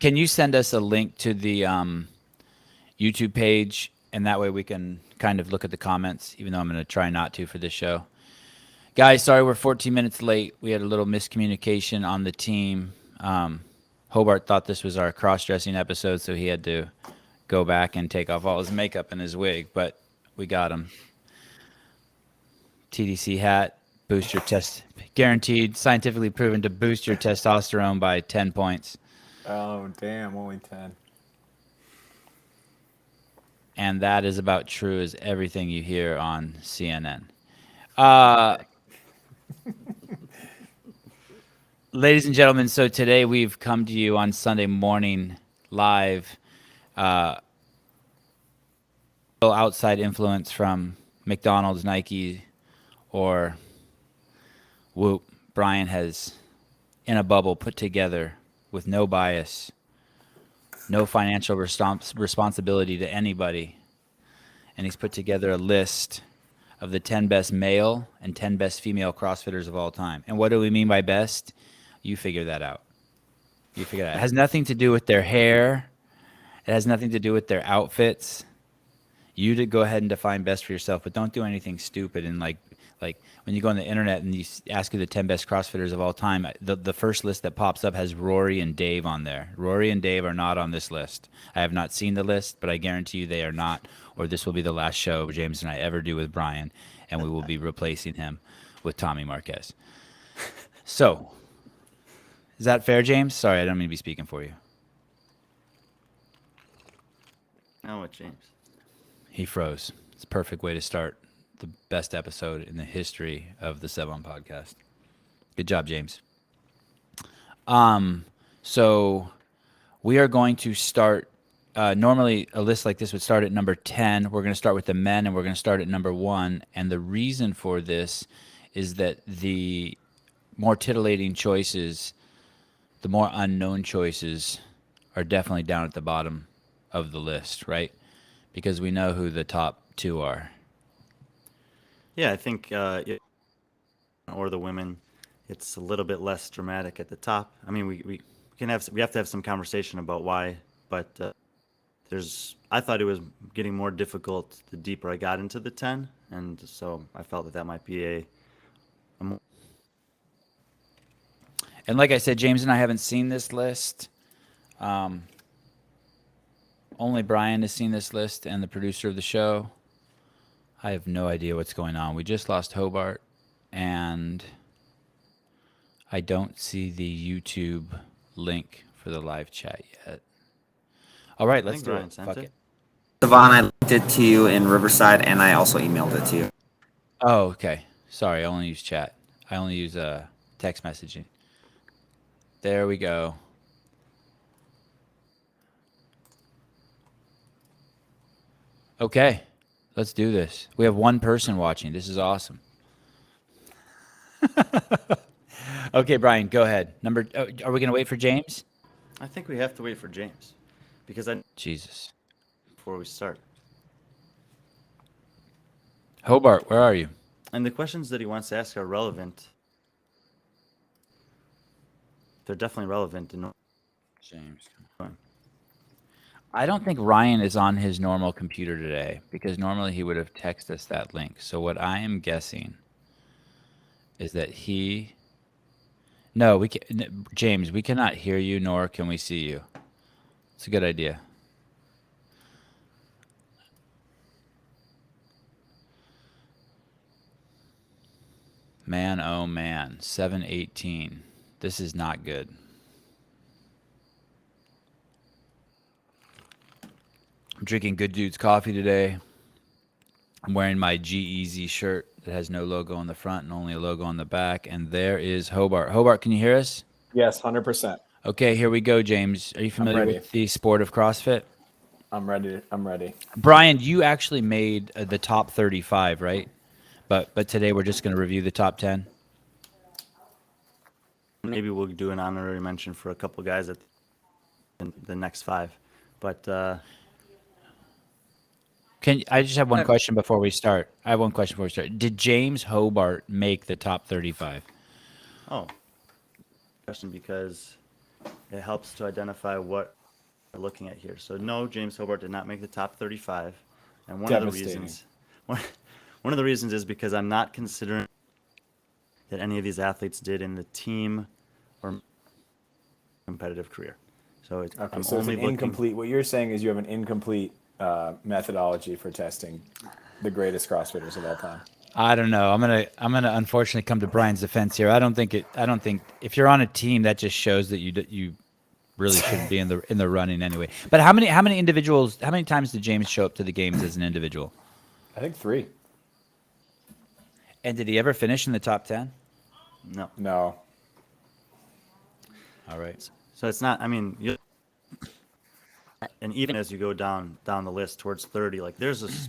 Can you send us a link to the YouTube page, and that way we can kind of look at the comments, even though I'm going to try not to for this show. Guys, sorry we're 14 minutes late. We had a little miscommunication on the team. Hobart thought this was our cross-dressing episode, so he had to go back and take off all his makeup and his wig, but we got him. TDC hat, boost your test, guaranteed, scientifically proven to boost your testosterone by 10 points. Oh, damn, only 10. And that is about true as everything you hear on CNN. Ladies and gentlemen, so today we've come to you on Sunday morning live. Outside influence from McDonald's, Nike, or Whoop. Brian has, in a bubble, put together with no bias, no financial responsibility to anybody. And he's put together a list of the 10 best male and 10 best female CrossFitters of all time. And what do we mean by best? You figure that out. You figure that out. It has nothing to do with their hair. It has nothing to do with their outfits. You to go ahead and define best for yourself, but don't do anything stupid. And like when you go on the internet and you ask who the 10 best CrossFitters of all time, the first list that pops up has Rory and Dave on there. Rory and Dave are not on this list. I have not seen the list, but I guarantee you they are not, or this will be the last show James and I ever do with Brian, and we will be replacing him with Tommy Marquez. So, is that fair, James? Sorry, I don't mean to be speaking for you. Now what, James? He froze. It's a perfect way to start the best episode in the history of the Sevan Podcast. Good job, James. So we are going to start. Normally, a list like this would start at number 10. We're going to start with the men, and we're going to start at number 1. And the reason for this is that the more titillating choices, the more unknown choices, are definitely down at the bottom of the list, right? Because we know who the top 2 are. Yeah, I think, or the women, it's a little bit less dramatic at the top. I mean, we have to have some conversation about why, but I thought it was getting more difficult the deeper I got into the 10, and so I felt that might be a more. And like I said, James and I haven't seen this list. Only Brian has seen this list, and the producer of the show. I have no idea what's going on. We just lost Hobart, and I don't see the YouTube link for the live chat yet. All right, let's do it. Fuck it. Sevan, I linked it to you in Riverside, and I also emailed it to you. Oh, okay. Sorry, I only use chat. I only use text messaging. There we go. Okay, let's do this. We have one person watching. This is awesome. Okay, Brian, go ahead. Are we going to wait for James? I think we have to wait for James, because Jesus. Before we start. Hobart, where are you? And the questions that he wants to ask are relevant. They're definitely relevant. James, come on. I don't think Ryan is on his normal computer today, because normally he would have texted us that link. So what I am guessing is that James, we cannot hear you, nor can we see you. It's a good idea. Man, oh man, 7:18. This is not good. I'm drinking Good Dude's coffee today. I'm wearing my G-Eazy shirt that has no logo on the front and only a logo on the back. And there is Hobart. Hobart, can you hear us? Yes, 100%. Okay, here we go, James. Are you familiar with the sport of CrossFit? I'm ready. Brian, you actually made the top 35, right? But today we're just going to review the top 10. Maybe we'll do an honorary mention for a couple guys in the next 5. But I just have one question before we start. Did James Hobart make the top 35? Oh, question, because it helps to identify what we're looking at here. So no, James Hobart did not make the top 35, and one of the Devastating. reasons, one of the reasons is because I'm not considering that any of these athletes did in the team or competitive career. So Okay, I'm so it's only an looking. incomplete. What you're saying is you have an incomplete methodology for testing the greatest CrossFitters of all time. I don't know. I'm gonna unfortunately come to Brian's defense here. I don't think if you're on a team, that just shows that you really shouldn't be in the running anyway. But how many individuals? How many times did James show up to the games as an individual? I think 3. And did he ever finish in the top 10? No. No. All right. So it's not. I mean, and even as you go down the list towards 30, like there's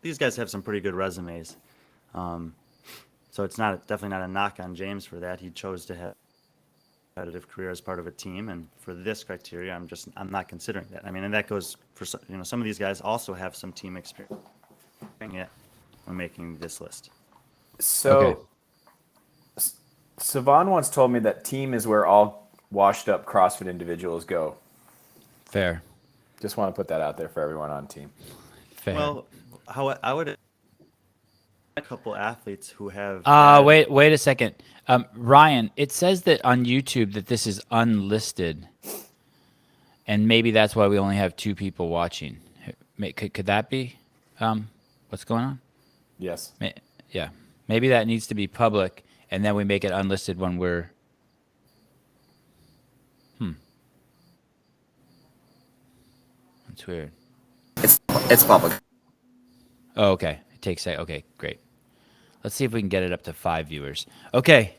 these guys have some pretty good resumes. So it's definitely not a knock on James for that. He chose to have a competitive career as part of a team, and for this criteria, I'm not considering that. I mean, and that goes for some of these guys also have some team experience when making this list. So, Okay. Sevan once told me that team is where all washed-up CrossFit individuals go. Fair. Just want to put that out there for everyone on team. Fair. Well, how I would a couple athletes who have. Wait a second. Ryan, it says that on YouTube that this is unlisted, and maybe that's why we only have 2 people watching. Could that be what's going on? Yes. Yeah. Maybe that needs to be public, and then we make it unlisted when we're. That's weird. It's public. Oh, okay. It takes a. Okay, great. Let's see if we can get it up to 5 viewers. Okay,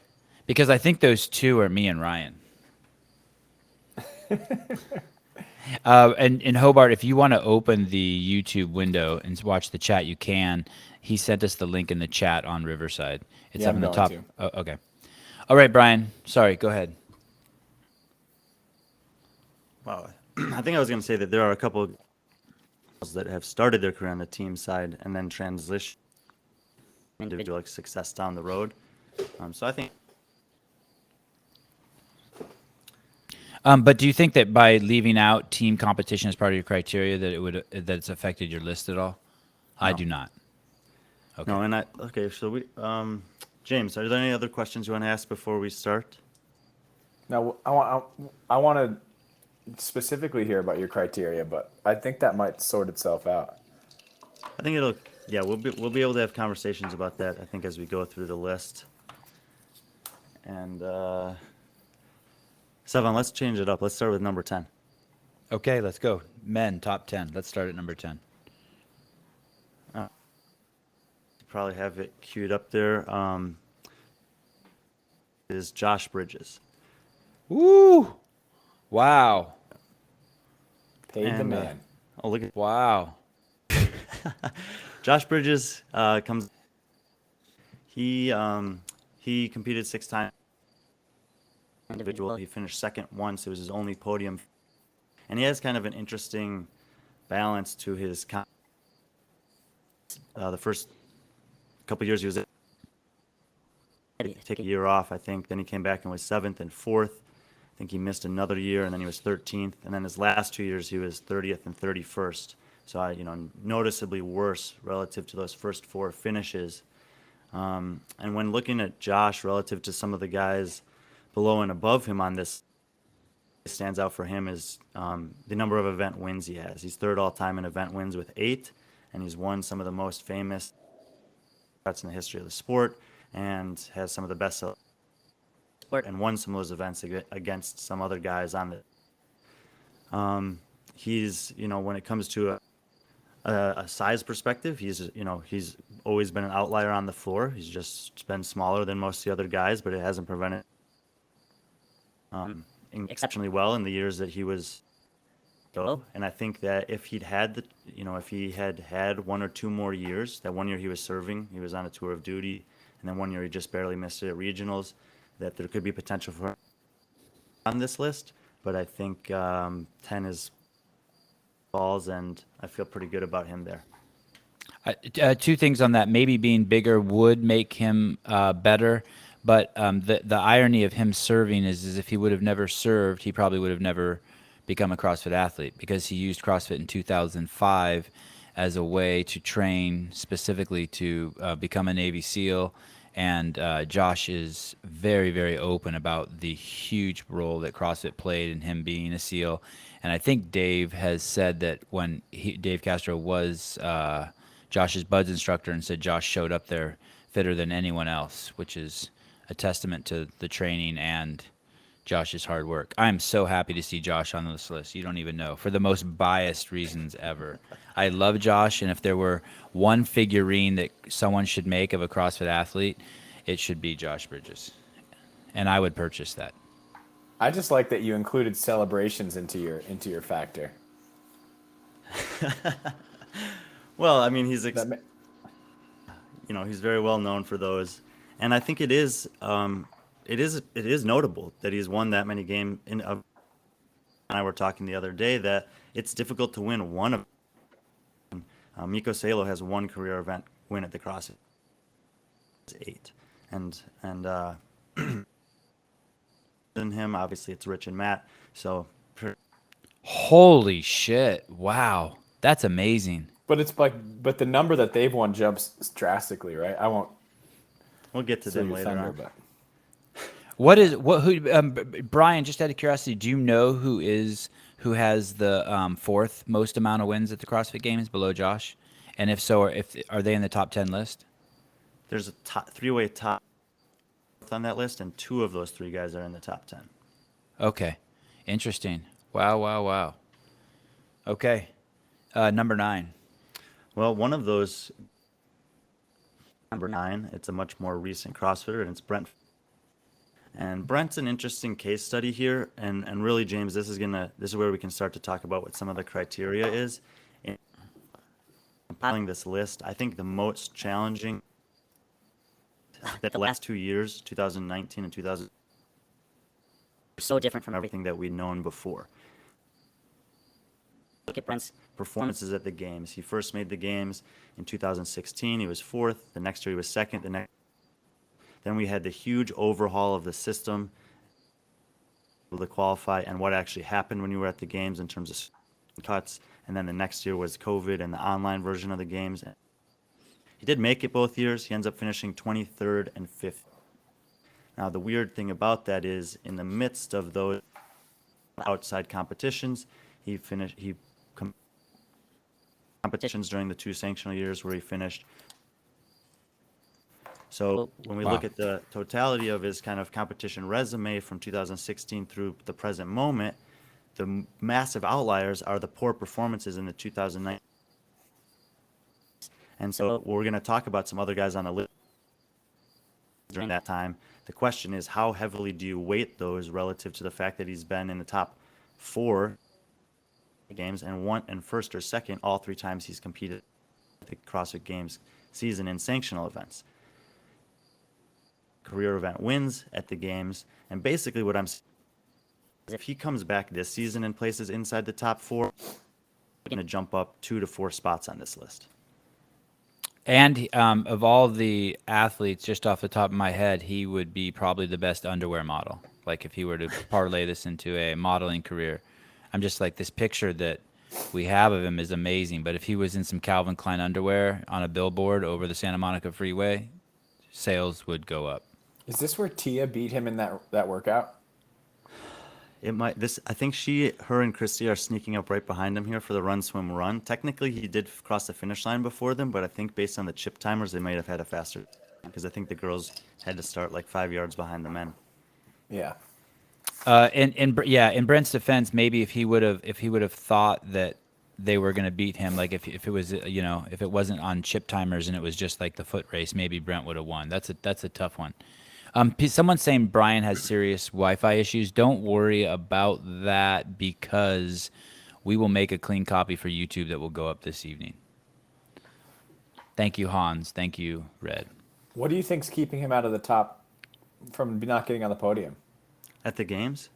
because I think those 2 are me and Ryan. And Hobart, if you want to open the YouTube window and watch the chat, you can. He sent us the link in the chat on Riverside. It's Yeah, up I'm in the going top. to. Oh, okay. All right, Brian. Sorry. Go ahead. Wow. I think I was going to say that there are a couple of that have started their career on the team side and then transition individual success down the road. So I think. But do you think that by leaving out team competition as part of your criteria that it's affected your list at all? I No. do not. Okay. No, okay. So James, are there any other questions you want to ask before we start? Now, I want to specifically hear about your criteria, but I think that might sort itself out. I think we'll be able to have conversations about that, I think, as we go through the list. And Sevan, let's change it up. Let's start with number 10. Okay, let's go. Men, top 10. Let's start at number 10. Probably have it queued up there. Is Josh Bridges. Woo! Wow. Paid the And, man. Oh, look at Wow. Josh Bridges comes. He competed 6 times individual. He finished second once. It was his only podium, and he has kind of an interesting balance to his. The first couple years he was take a year off, I think. Then he came back and was 7th and 4th. I think he missed another year, and then he was 13th. And then his last 2 years he was 30th and 31st. So noticeably worse relative to those first 4 finishes. And when looking at Josh relative to some of the guys below and above him on this, stands out for him is the number of event wins he has. He's 3rd all time in event wins with 8, and he's won some of the most famous in the history of the sport, and has some of the best sport, and won some of those events against some other guys on the. He's when it comes to a size perspective, he's always been an outlier on the floor. He's just been smaller than most of the other guys, but it hasn't prevented exceptionally well in the years that he was. And I think that if he had had 1 or 2 more years, that 1 year he was serving, he was on a tour of duty, and then 1 year he just barely missed it at regionals, that there could be potential for him on this list. But I think 10 is balls, and I feel pretty good about him there. 2 things on that. Maybe being bigger would make him better, But the irony of him serving is if he would have never served, he probably would have never become a CrossFit athlete, because he used CrossFit in 2005 as a way to train specifically to become a Navy SEAL. And Josh is very, very open about the huge role that CrossFit played in him being a SEAL. And I think Dave has said that when Dave Castro was Josh's BUDS instructor, and said Josh showed up there fitter than anyone else, which is a testament to the training and Josh's hard work. I'm so happy to see Josh on this list. You don't even know, for the most biased reasons ever. I love Josh, and if there were one figurine that someone should make of a CrossFit athlete, it should be Josh Bridges. And I would purchase that. I just like that you included celebrations into your factor. Well, I mean, he's That ma- he's very well known for those, and I think it is notable that he's won that many games. And I were talking the other day that it's difficult to win one of. Miko Salo has one career event win at the CrossFit. It's 8, and than him, obviously, it's Rich and Matt. So, Holy shit. Wow. That's amazing. but the number that they've won jumps drastically, right? I won't we'll get to steal them your later thunder, on. but Brian, just out of curiosity, do you know who has the fourth most amount of wins at the CrossFit Games below Josh? And if so, are they in the top 10 list? There's a three-way top on that list, and 2 of those 3 guys are in the top 10. Okay. Interesting. Wow. Okay. Number 9. Well, one of those, number 9, it's a much more recent CrossFitter, and it's Brent. And Brent's an interesting case study here, and really, James, this is where we can start to talk about what some of the criteria is. In compiling this list, I think the most challenging that the last 2 years, 2019 and 2000, are so different from everything that we'd known before. Look at Brent's performances at the games. He first made the games in 2016. He was 4th. The next year he was 2nd. Then we had the huge overhaul of the system to qualify and what actually happened when you were at the games in terms of cuts. And then the next year was COVID and the online version of the games. He did make it both years. He ends up finishing 23rd and 5th. Now, the weird thing about that is in the midst of those outside competitions, he competitions during the 2 sanctional years where he finished. So when we look at the totality of his kind of competition resume from 2016 through the present moment, the massive outliers are the poor performances in the 2009. And so we're going to talk about some other guys on the list during that time. The question is, how heavily do you weight those relative to the fact that he's been in the top 4 games and won in first or second all 3 times he's competed at the CrossFit Games season in sanctional events. Career event wins at the games, and basically what I'm saying is if he comes back this season and places inside the top 4, we're going to jump up 2 to 4 spots on this list. And of all the athletes, just off the top of my head, he would be probably the best underwear model. Like if he were to parlay this into a modeling career, I'm just like, this picture that we have of him is amazing. But if he was in some Calvin Klein underwear on a billboard over the Santa Monica Freeway, sales would go up. is this where Tia beat him in that workout? It might. I think her and Christy are sneaking up right behind him here for the run, swim, run. Technically, he did cross the finish line before them, but I think based on the chip timers, they might have had a faster, because I think the girls had to start like 5 yards behind the men. Yeah. In Brent's defense, maybe if he would have thought that they were going to beat him, like if it was, if it wasn't on chip timers and it was just like the foot race, maybe Brent would have won. That's a tough one. Someone's saying Brian has serious Wi-Fi issues. Don't worry about that, because we will make a clean copy for YouTube that will go up this evening. Thank you, Hans. Thank you, Red. What do you think's keeping him out of the top from not getting on the podium? At the games?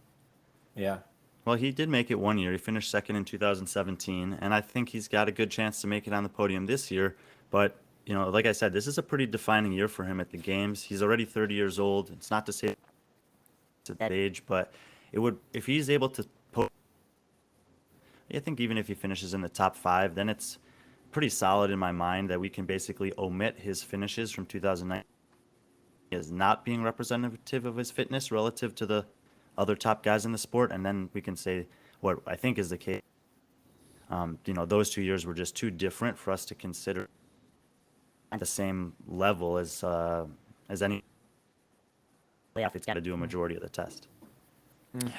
Yeah. Well, he did make it one year. He finished 2nd in 2017, and I think he's got a good chance to make it on the podium this year. But like I said, this is a pretty defining year for him at the games. He's already 30 years old. It's not to say it's at that age, but if he's able to I think even if he finishes in the top 5, then it's pretty solid in my mind that we can basically omit his finishes from 2009 as not being representative of his fitness relative to the other top guys in the sport, and then we can say what I think is the case. Those 2 years were just too different for us to consider at the same level as any athlete's got to do a majority of the test.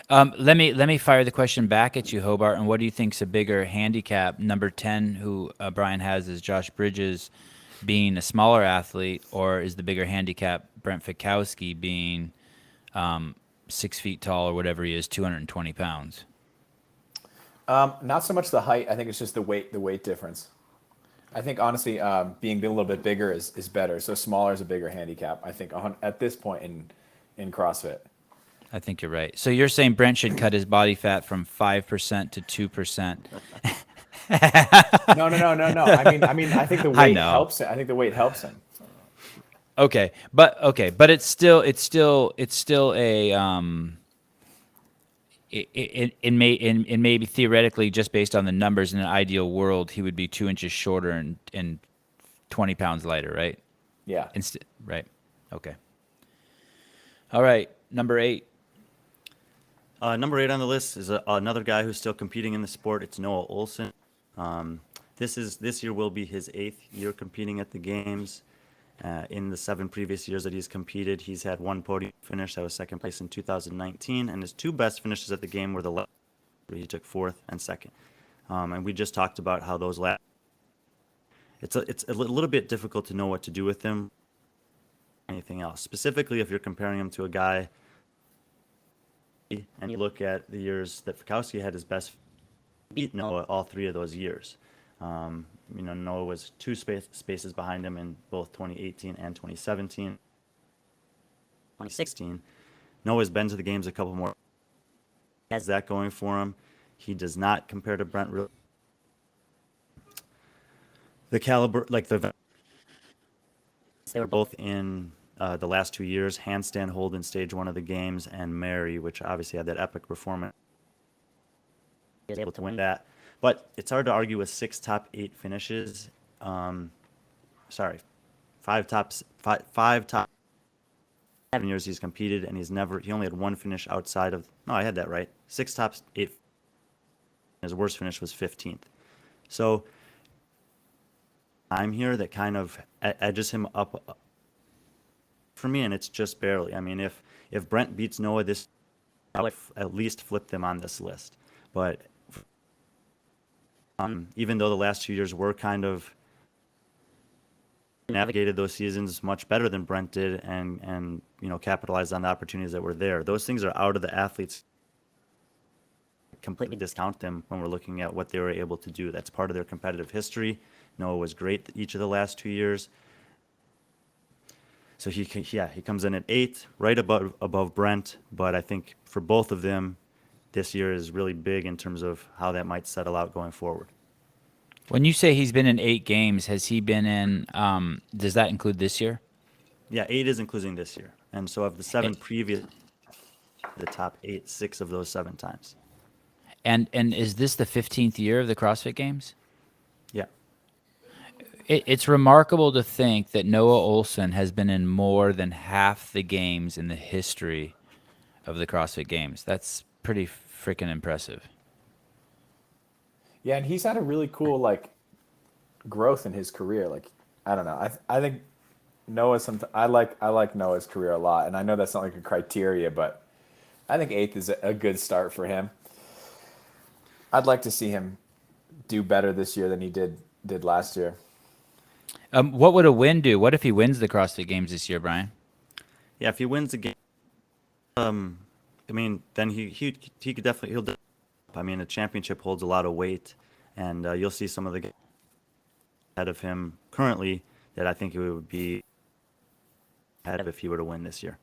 Let me fire the question back at you, Hobart. And what do you think's a bigger handicap? Number 10, who Brian has, is Josh Bridges being a smaller athlete, or is the bigger handicap Brent Fikowski being 6 feet tall or whatever he is, 220 pounds? Not so much the height. I think it's just the weight difference. I think honestly, being a little bit bigger is better. So smaller is a bigger handicap, I think, at this point in CrossFit. I think you're right. So you're saying Brent should cut his body fat from 5% to 2%. No. I mean, I think the weight helps him. I think the weight helps him. Okay, but it's still a it maybe theoretically, just based on the numbers, in an ideal world, he would be 2 inches shorter and 20 pounds lighter, right? Yeah. Right. Okay. All right. Number 8. Number 8 on the list is another guy who's still competing in the sport. It's Noah Olson. This year will be his 8th year competing at the games. In the 7 previous years that he's competed, he's had 1 podium finish. That was second place in 2019, and his 2 best finishes at the game were the last, where he took 4th and 2nd. And we just talked about how those last. It's a little bit difficult to know what to do with him. Anything else, specifically if you're comparing him to a guy, and you look at the years that Fikowski had his best, beat Noah all 3 of those years. Noah was 2 spaces behind him in both 2018 and 2017. 2016, Noah's been to the games a couple more. Has that going for him? He does not compare to Brent. The caliber, they were both in the last 2 years, handstand hold in stage 1 of the games, and Mary, which obviously had that epic performance. He was able to win that. But it's hard to argue with 6 top 8 finishes. 5 top 7 years he's competed, and he only had 1 finish outside of, no, I had that right. 6 top 8. His worst finish was 15th. So I'm here that kind of edges him up for me, and it's just barely. I mean, if Brent beats Noah this, I would at least flip them on this list. But even though the last 2 years were kind of navigated those seasons much better than Brent did, and capitalized on the opportunities that were there, those things are out of the athletes. Completely discount them when we're looking at what they were able to do. That's part of their competitive history. Noah was great each of the last 2 years. So he comes in at 8, right above Brent. But I think for both of them, this year is really big in terms of how that might settle out going forward. When you say he's been in 8 games, has he been in? Does that include this year? Yeah, 8 is including this year. And so of the 7 previous, the top 8, 6 of those 7 times. And is this the 15th year of the CrossFit Games? Yeah. It's remarkable to think that Noah Olson has been in more than half the games in the history of the CrossFit Games. That's pretty freaking impressive. Yeah, and he's had a really cool growth in his career. I don't know. I think Noah. I like Noah's career a lot, and I know that's not like a criteria, but I think 8th is a good start for him. I'd like to see him do better this year than he did last year. What would a win do? What if he wins the CrossFit Games this year, Brian? Yeah, if he wins the game, then he could definitely. A championship holds a lot of weight, and you'll see some of the guys ahead of him currently that I think it would be ahead of if he were to win this year.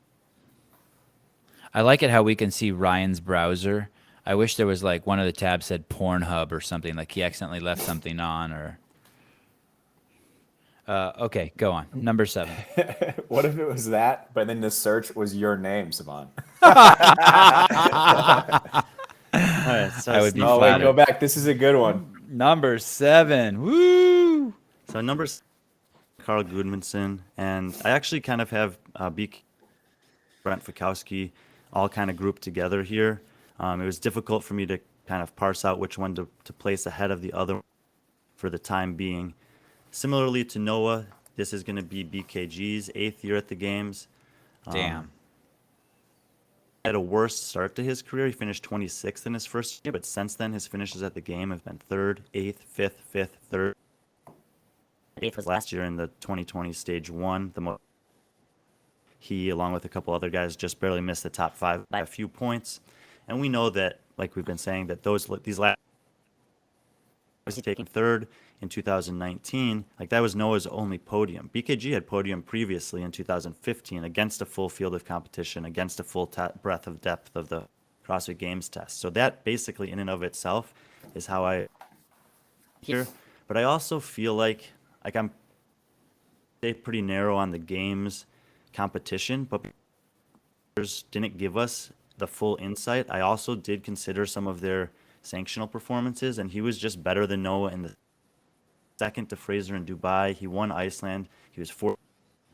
I like it how we can see Ryan's browser. I wish there was one of the tabs said Pornhub or something, like he accidentally left something on, or Okay, go on. Number 7. What if it was that, but then the search was your name, Sevan? All right, so I would be Oh, wait, go flattered. back. This is a good one. Number 7. Woo! so numbers Carl Goodmanson, and I actually kind of have BK, Brent Fikowski all kind of grouped together here. It was difficult for me to kind of parse out which one to place ahead of the other for the time being. Similarly to Noah, this is going to be BKG's 8th year at the games. Damn. Had a worse start to his career. He finished 26th in his first year, but since then his finishes at the game have been 3rd, 8th, 5th, 5th, 3rd. 8th was last year in the 2020 stage 1. He, along with a couple other guys, just barely missed the top 5 by a few points. And we know that, like we've been saying, that these last was taking 3rd in 2019. Like that was Noah's only podium. BKG had podium previously in 2015 against a full field of competition, against a full breadth of depth of the CrossFit Games test. So that basically, in and of itself, is how I here. But I also feel like I'm pretty narrow on the games competition, but didn't give us the full insight. I also did consider some of their sanctional performances, and he was just better than Noah in the second to Fraser in Dubai. He won Iceland. He was 4th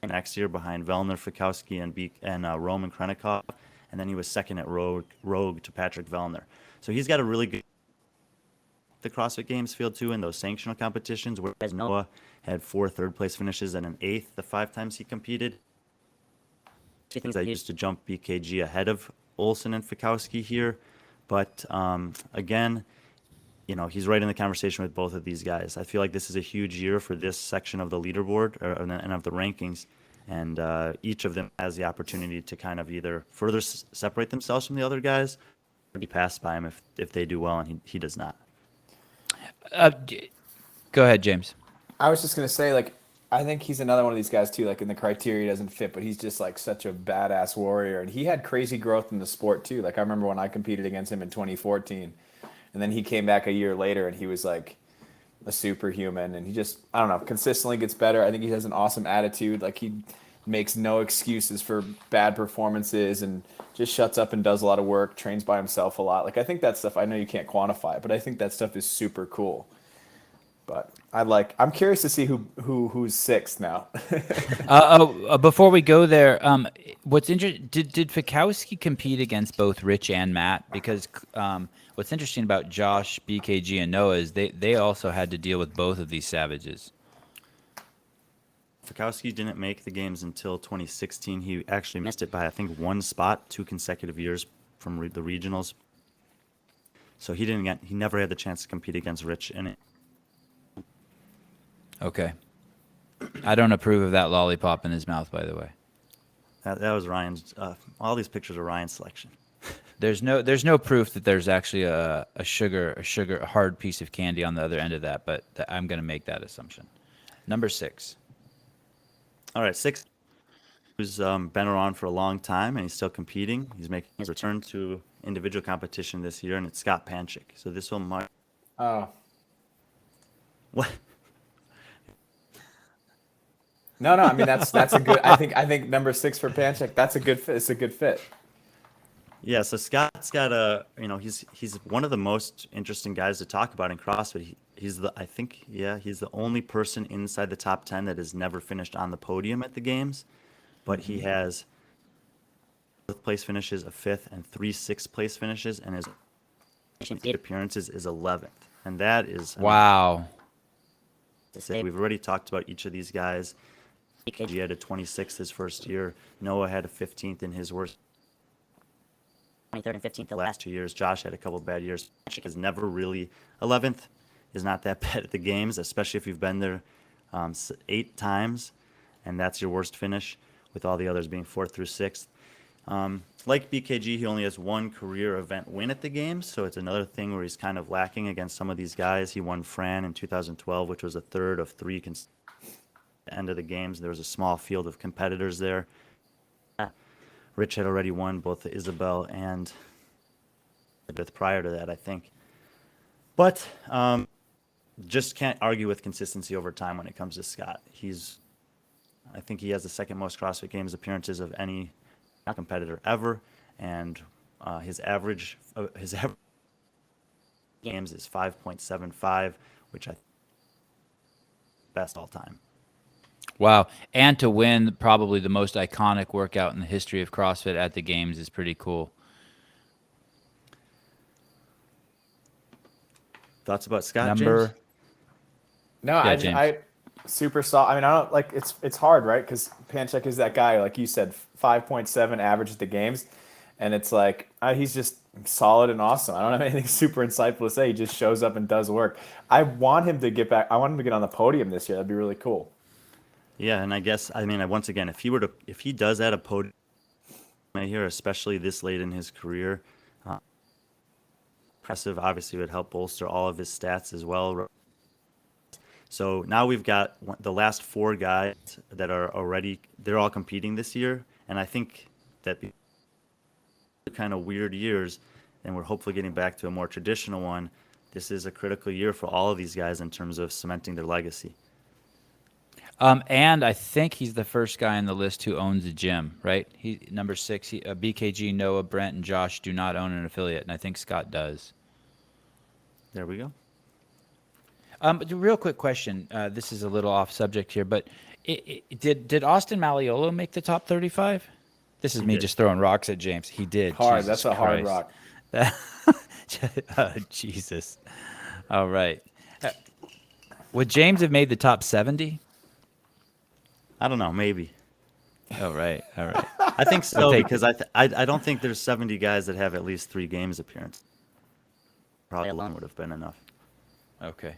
next year behind Vellner, Fikowski, and Roman Krenikov, and then he was second at Rogue to Patrick Vellner. So he's got a really good the CrossFit Games field too in those sanctional competitions, whereas Noah had 4 third-place finishes and an 8th the 5 times he competed. I think I used to jump BKG ahead of Olsen and Fikowski here, but again, he's right in the conversation with both of these guys. I feel like this is a huge year for this section of the leaderboard and of the rankings, and each of them has the opportunity to kind of either further separate themselves from the other guys or be passed by him if they do well and he does not. Go ahead, James. I was just going to say, like, I think he's another one of these guys, too. Like, in the criteria, he doesn't fit, but he's just, like, such a badass warrior. And he had crazy growth in the sport, too. Like, I remember when I competed against him in 2014. And then he came back a year later, and he was, like, a superhuman. And he just, I don't know, consistently gets better. I think he has an awesome attitude. Like, he makes no excuses for bad performances and just shuts up and does a lot of work, trains by himself a lot. Like, I think that stuff, I know you can't quantify it, but I think that stuff is super cool. But I'm curious to see who's 6th now. Before we go there, what's interesting? Did Fikowski compete against both Rich and Matt? Because what's interesting about Josh, BKG, and Noah is they also had to deal with both of these savages. Fikowski didn't make the games until 2016. He actually missed it by, I think, 1 spot 2 consecutive years from the regionals. So he never had the chance to compete against Rich in it. Okay. I don't approve of that lollipop in his mouth, by the way. That was Ryan's. All these pictures are Ryan's selection. There's no proof that there's actually a hard piece of candy on the other end of that, but I'm going to make that assumption. Number 6. All right, 6. Who's been around for a long time and he's still competing. He's making his return to individual competition this year, and it's Scott Panchik. So this will mark. Oh. What? No, I mean that's a good. I think number 6 for Panchik. That's a good fit. It's a good fit. Yeah, so Scott's got he's one of the most interesting guys to talk about in CrossFit. He's the only person inside the top 10 that has never finished on the podium at the games, but he has 4th place finishes, a 5th, and 3 6th place finishes, and his appearances is 11th, and that is wow. We've already talked about each of these guys. He had a 26th his first year. Noah had a 15th in his worst. 23rd and 15th the last 2 years. Josh had a couple of bad years. Patrick is never really 11th. Is not that bad at the games, especially if you've been there 8 times, and that's your worst finish, with all the others being 4th through 6th. Like BKG, he only has 1 career event win at the games, so it's another thing where he's kind of lacking against some of these guys. He won Fran in 2012, which was a 3rd of 3 end of the games. There was a small field of competitors there. Rich had already won both the Isabel and the Bith prior to that, I think. But just can't argue with consistency over time when it comes to Scott. I think he has the second most CrossFit Games appearances of any competitor ever, and his average games is 5.75, which I think best all time. Wow. And to win probably the most iconic workout in the history of CrossFit at the games is pretty cool. Thoughts about Scott, Number James? No, Yeah, James. I super solid. I mean, I don't like it's hard, right? Because Panchek is that guy, like you said, 5.7 average at the games, and it's like he's just solid and awesome. I don't have anything super insightful to say. He just shows up and does work. I want him to get back. I want him to get on the podium this year. That'd be really cool. Yeah, and I guess once again, if he does add a podium here, especially this late in his career, impressive. Obviously, would help bolster all of his stats as well. So now we've got the last four guys that are they're all competing this year, and I think that kind of weird years, and we're hopefully getting back to a more traditional one. This is a critical year for all of these guys in terms of cementing their legacy. And I think he's the first guy on the list who owns a gym, right? He number 6. BKG, Noah, Brent, and Josh do not own an affiliate, and I think Scott does. There we go. But a real quick question. This is a little off subject here, but did Austin Malleolo make the top 35? This is me just throwing rocks at James. He did. Hard. Jesus That's a hard Christ. rock. Oh, Jesus. All right. Would James have made the top 70? I don't know, maybe. All right. All right. I think so I'll take because I don't think there's 70 guys that have at least 3 games appearances. Probably alone would have been enough. Okay.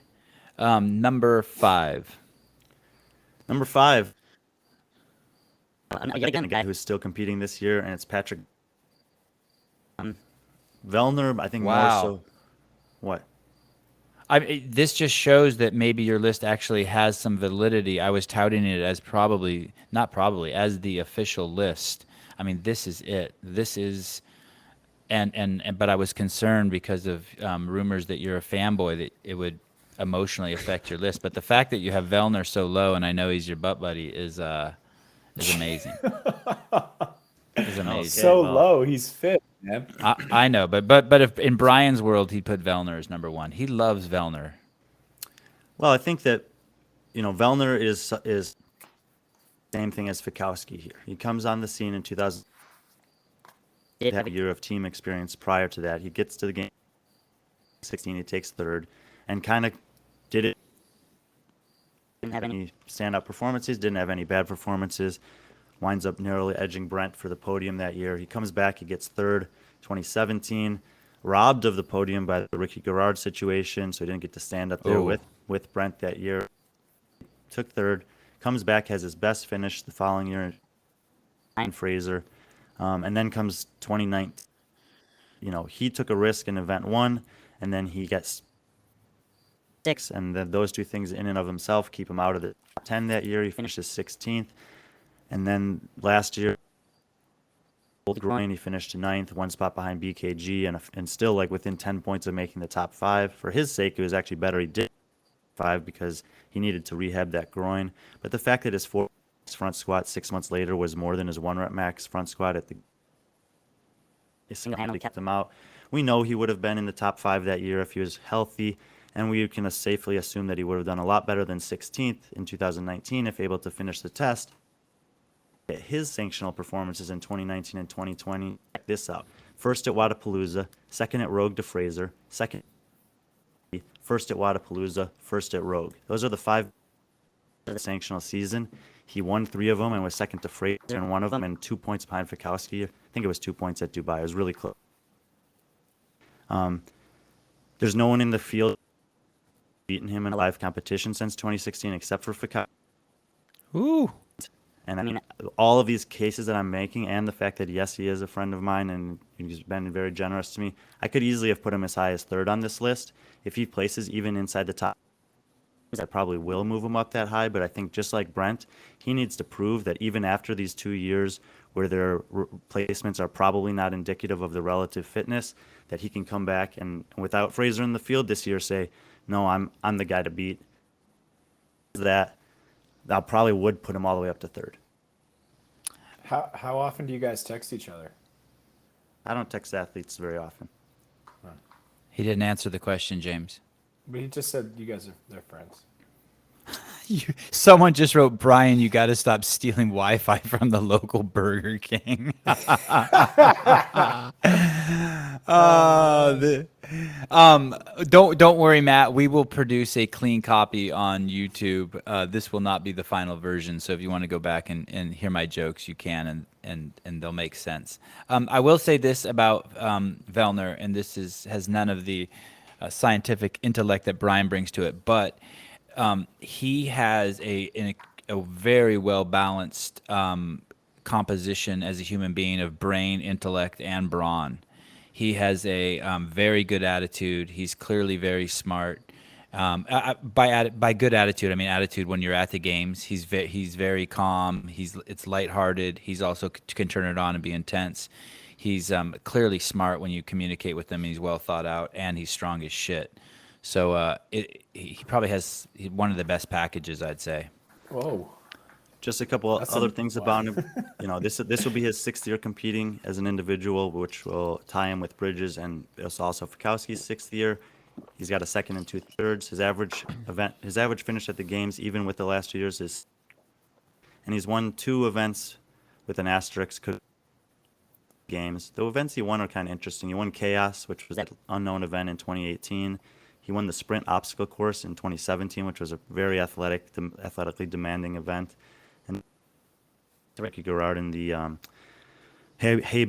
Number 5. Number 5. Yet again, a guy who's still competing this year, and it's Patrick Vellner. I think Wow. more so. What? This just shows that maybe your list actually has some validity. I was touting it as as the official list. I mean, this is it. This is, but I was concerned because of rumors that you're a fanboy that it would emotionally affect your list. But the fact that you have Vellner so low, and I know he's your butt buddy, is amazing. Is amazing. So low, he's fit, man. I know, but if in Brian's world, he'd put Vellner as number 1. He loves Vellner. Well, I think that Vellner is same thing as Fikowski here. He comes on the scene in 2000. He had a year of team experience prior to that. He gets to the game 16. He takes third, and kind of did it. Didn't have any standout performances. Didn't have any bad performances. Winds up narrowly edging Brent for the podium that year. He comes back. He gets third. 2017, robbed of the podium by the Ricky Garrard situation, so he didn't get to stand up there with Brent that year. Took third. Comes back, has his best finish the following year in Fraser, and then comes 2019. He took a risk in event 1, and then he gets 6, and then those two things in and of himself keep him out of the top 10 that year. He finishes 16th. And then last year, old groin, he finished 9th, 1 spot behind BKG, and still within 10 points of making the top 5. For his sake, it was actually better he did 5 because he needed to rehab that groin. But the fact that his 4 front squat 6 months later was more than his 1 rep max front squat he single-handedly kept him out. We know he would have been in the top 5 that year if he was healthy, and we can safely assume that he would have done a lot better than 16th in 2019 if able to finish the test. His sanctional performances in 2019 and 2020, check this out. First at Wadapalooza, second at Rogue to Fraser, first at Wadapalooza, first at Rogue. Those are the 5 of the sanctional season. He won 3 of them and was second to Fraser in 1 of them, and 2 points behind Fikowski. I think it was 2 points at Dubai. It was really close. There's no one in the field beaten him in a live competition since 2016 except for Fikowski. Ooh. And all of these cases that I'm making, and the fact that, yes, he is a friend of mine and he's been very generous to me, I could easily have put him as high as 3rd on this list. If he places even inside the top, I probably will move him up that high. But I think just like Brent, he needs to prove that even after these 2 years where their placements are probably not indicative of the relative fitness, that he can come back and without Fraser in the field this year say, no, I'm the guy to beat. That I probably would put him all the way up to third. How often do you guys text each other? I don't text athletes very often. He didn't answer the question, James. But he just said you guys they're friends. Someone just wrote, Brian, you got to stop stealing Wi-Fi from the local Burger King. Don't worry, Matt. We will produce a clean copy on YouTube. This will not be the final version, so if you want to go back and hear my jokes, you can, and they'll make sense. I will say this about Vellner, and this has none of the scientific intellect that Brian brings to it, but he has a very well balanced composition as a human being of brain, intellect, and brawn. He has a very good attitude. He's clearly very smart. By good attitude, I mean attitude when you're at the games. He's very calm. It's lighthearted. He's also can turn it on and be intense. He's clearly smart when you communicate with him. He's well thought out, and he's strong as shit. So he probably has one of the best packages, I'd say. Whoa. Just a couple That's other a- things wow. about him. This will be his 6th year competing as an individual, which will tie him with Bridges, and it's also Fikowski's 6th year. He's got a 2nd and 2/3. His average finish at the games, even with the last 2 years, and he's won 2 events with an asterisk. Games. The events he won are kind of interesting. He won Chaos, which was that unknown event in 2018. He won the sprint obstacle course in 2017, which was a very athletically demanding event. And Ricky Garrard in the Hay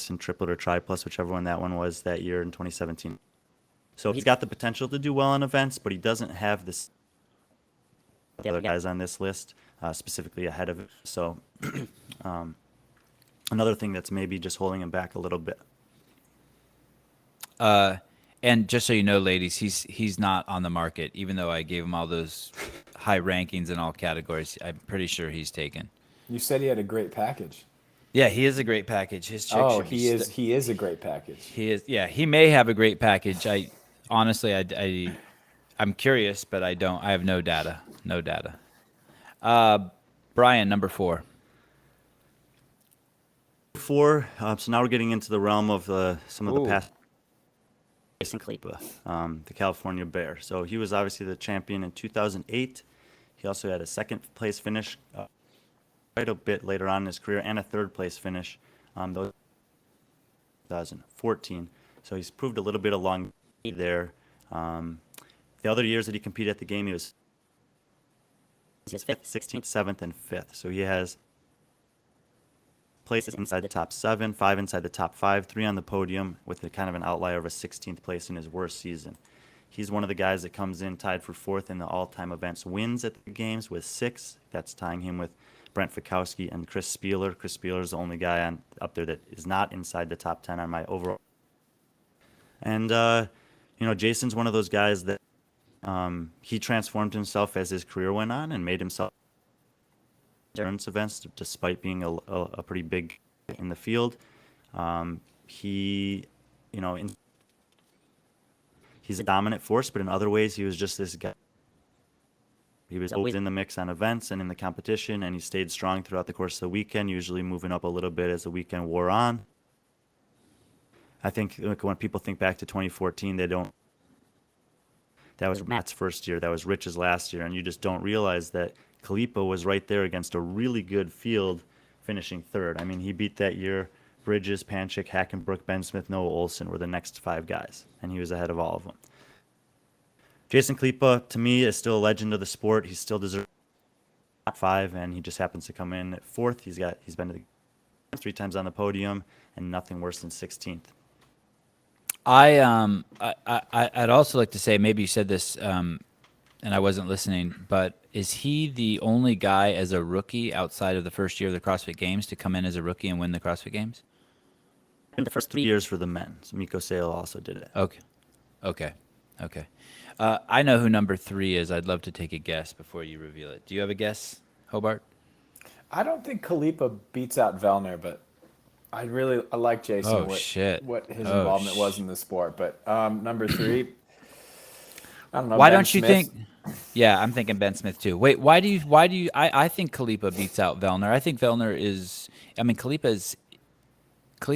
in triplet or tri-plus, whichever one that one was that year in 2017. So he's got the potential to do well on events, but he doesn't have the other guys on this list, specifically ahead of it. So another thing that's maybe just holding him back a little bit. And just so you know, ladies, he's not on the market, even though I gave him all those high rankings in all categories. I'm pretty sure he's taken. You said he had a great package. Yeah, he is a great package. His check Oh, should be he is a great package. He is. Yeah, he may have a great package. I'm curious, but I don't. I have no data. No data. Brian, number 4. 4. So now we're getting into the realm of some of the Ooh. past. Jason Kliepa, the California Bear. So he was obviously the champion in 2008. He also had a 2nd place finish quite a bit later on in his career, and a 3rd place finish those 2014. So he's proved a little bit along there. The other years that he competed at the game, he was 5th, 16th, 7th, and 5th. So he has places inside the top 7, 5 inside the top 5, 3 on the podium, with a kind of an outlier of a 16th place in his worst season. He's one of the guys that comes in tied for 4th in the all-time events wins at the games with 6. That's tying him with Brent Fikowski and Chris Spieler. Chris Spieler is the only guy up there that is not inside the top 10 on my overall. And Jason's one of those guys that he transformed himself as his career went on and made himself endurance events despite being a pretty big in the field. He's a dominant force, but in other ways he was just this guy. He was always in the mix on events and in the competition, and he stayed strong throughout the course of the weekend, usually moving up a little bit as the weekend wore on. I think when people think back to 2014, that was Matt's first year, that was Rich's last year, and you just don't realize that Kliepa was right there against a really good field, finishing 3rd. I mean, he beat that year. Bridges, Panchik, Hackenbrook, Ben Smith, Noah Olson were the next 5 guys, and he was ahead of all of them. Jason Kliepa, to me, is still a legend of the sport. He still deserves top 5, and he just happens to come in at 4th. He's been to the 3 times on the podium, and nothing worse than 16th. I'd also like to say, maybe you said this, and I wasn't listening, but is he the only guy as a rookie outside of the first year of the CrossFit Games to come in as a rookie and win the CrossFit Games? In the first 3 years for the men. So Mikko Salo also did it. Okay. I know who number 3 is. I'd love to take a guess before you reveal it. Do you have a guess, Hobart? I don't think Kliepa beats out Vellner, but I like Jason. Oh, shit. What his involvement was in the sport. But number 3, I don't know. Why Ben don't you Smith. think? Yeah, I'm thinking Ben Smith too. Wait, I think Kalipa beats out Vellner. I think Vellner is. I mean, Kalipa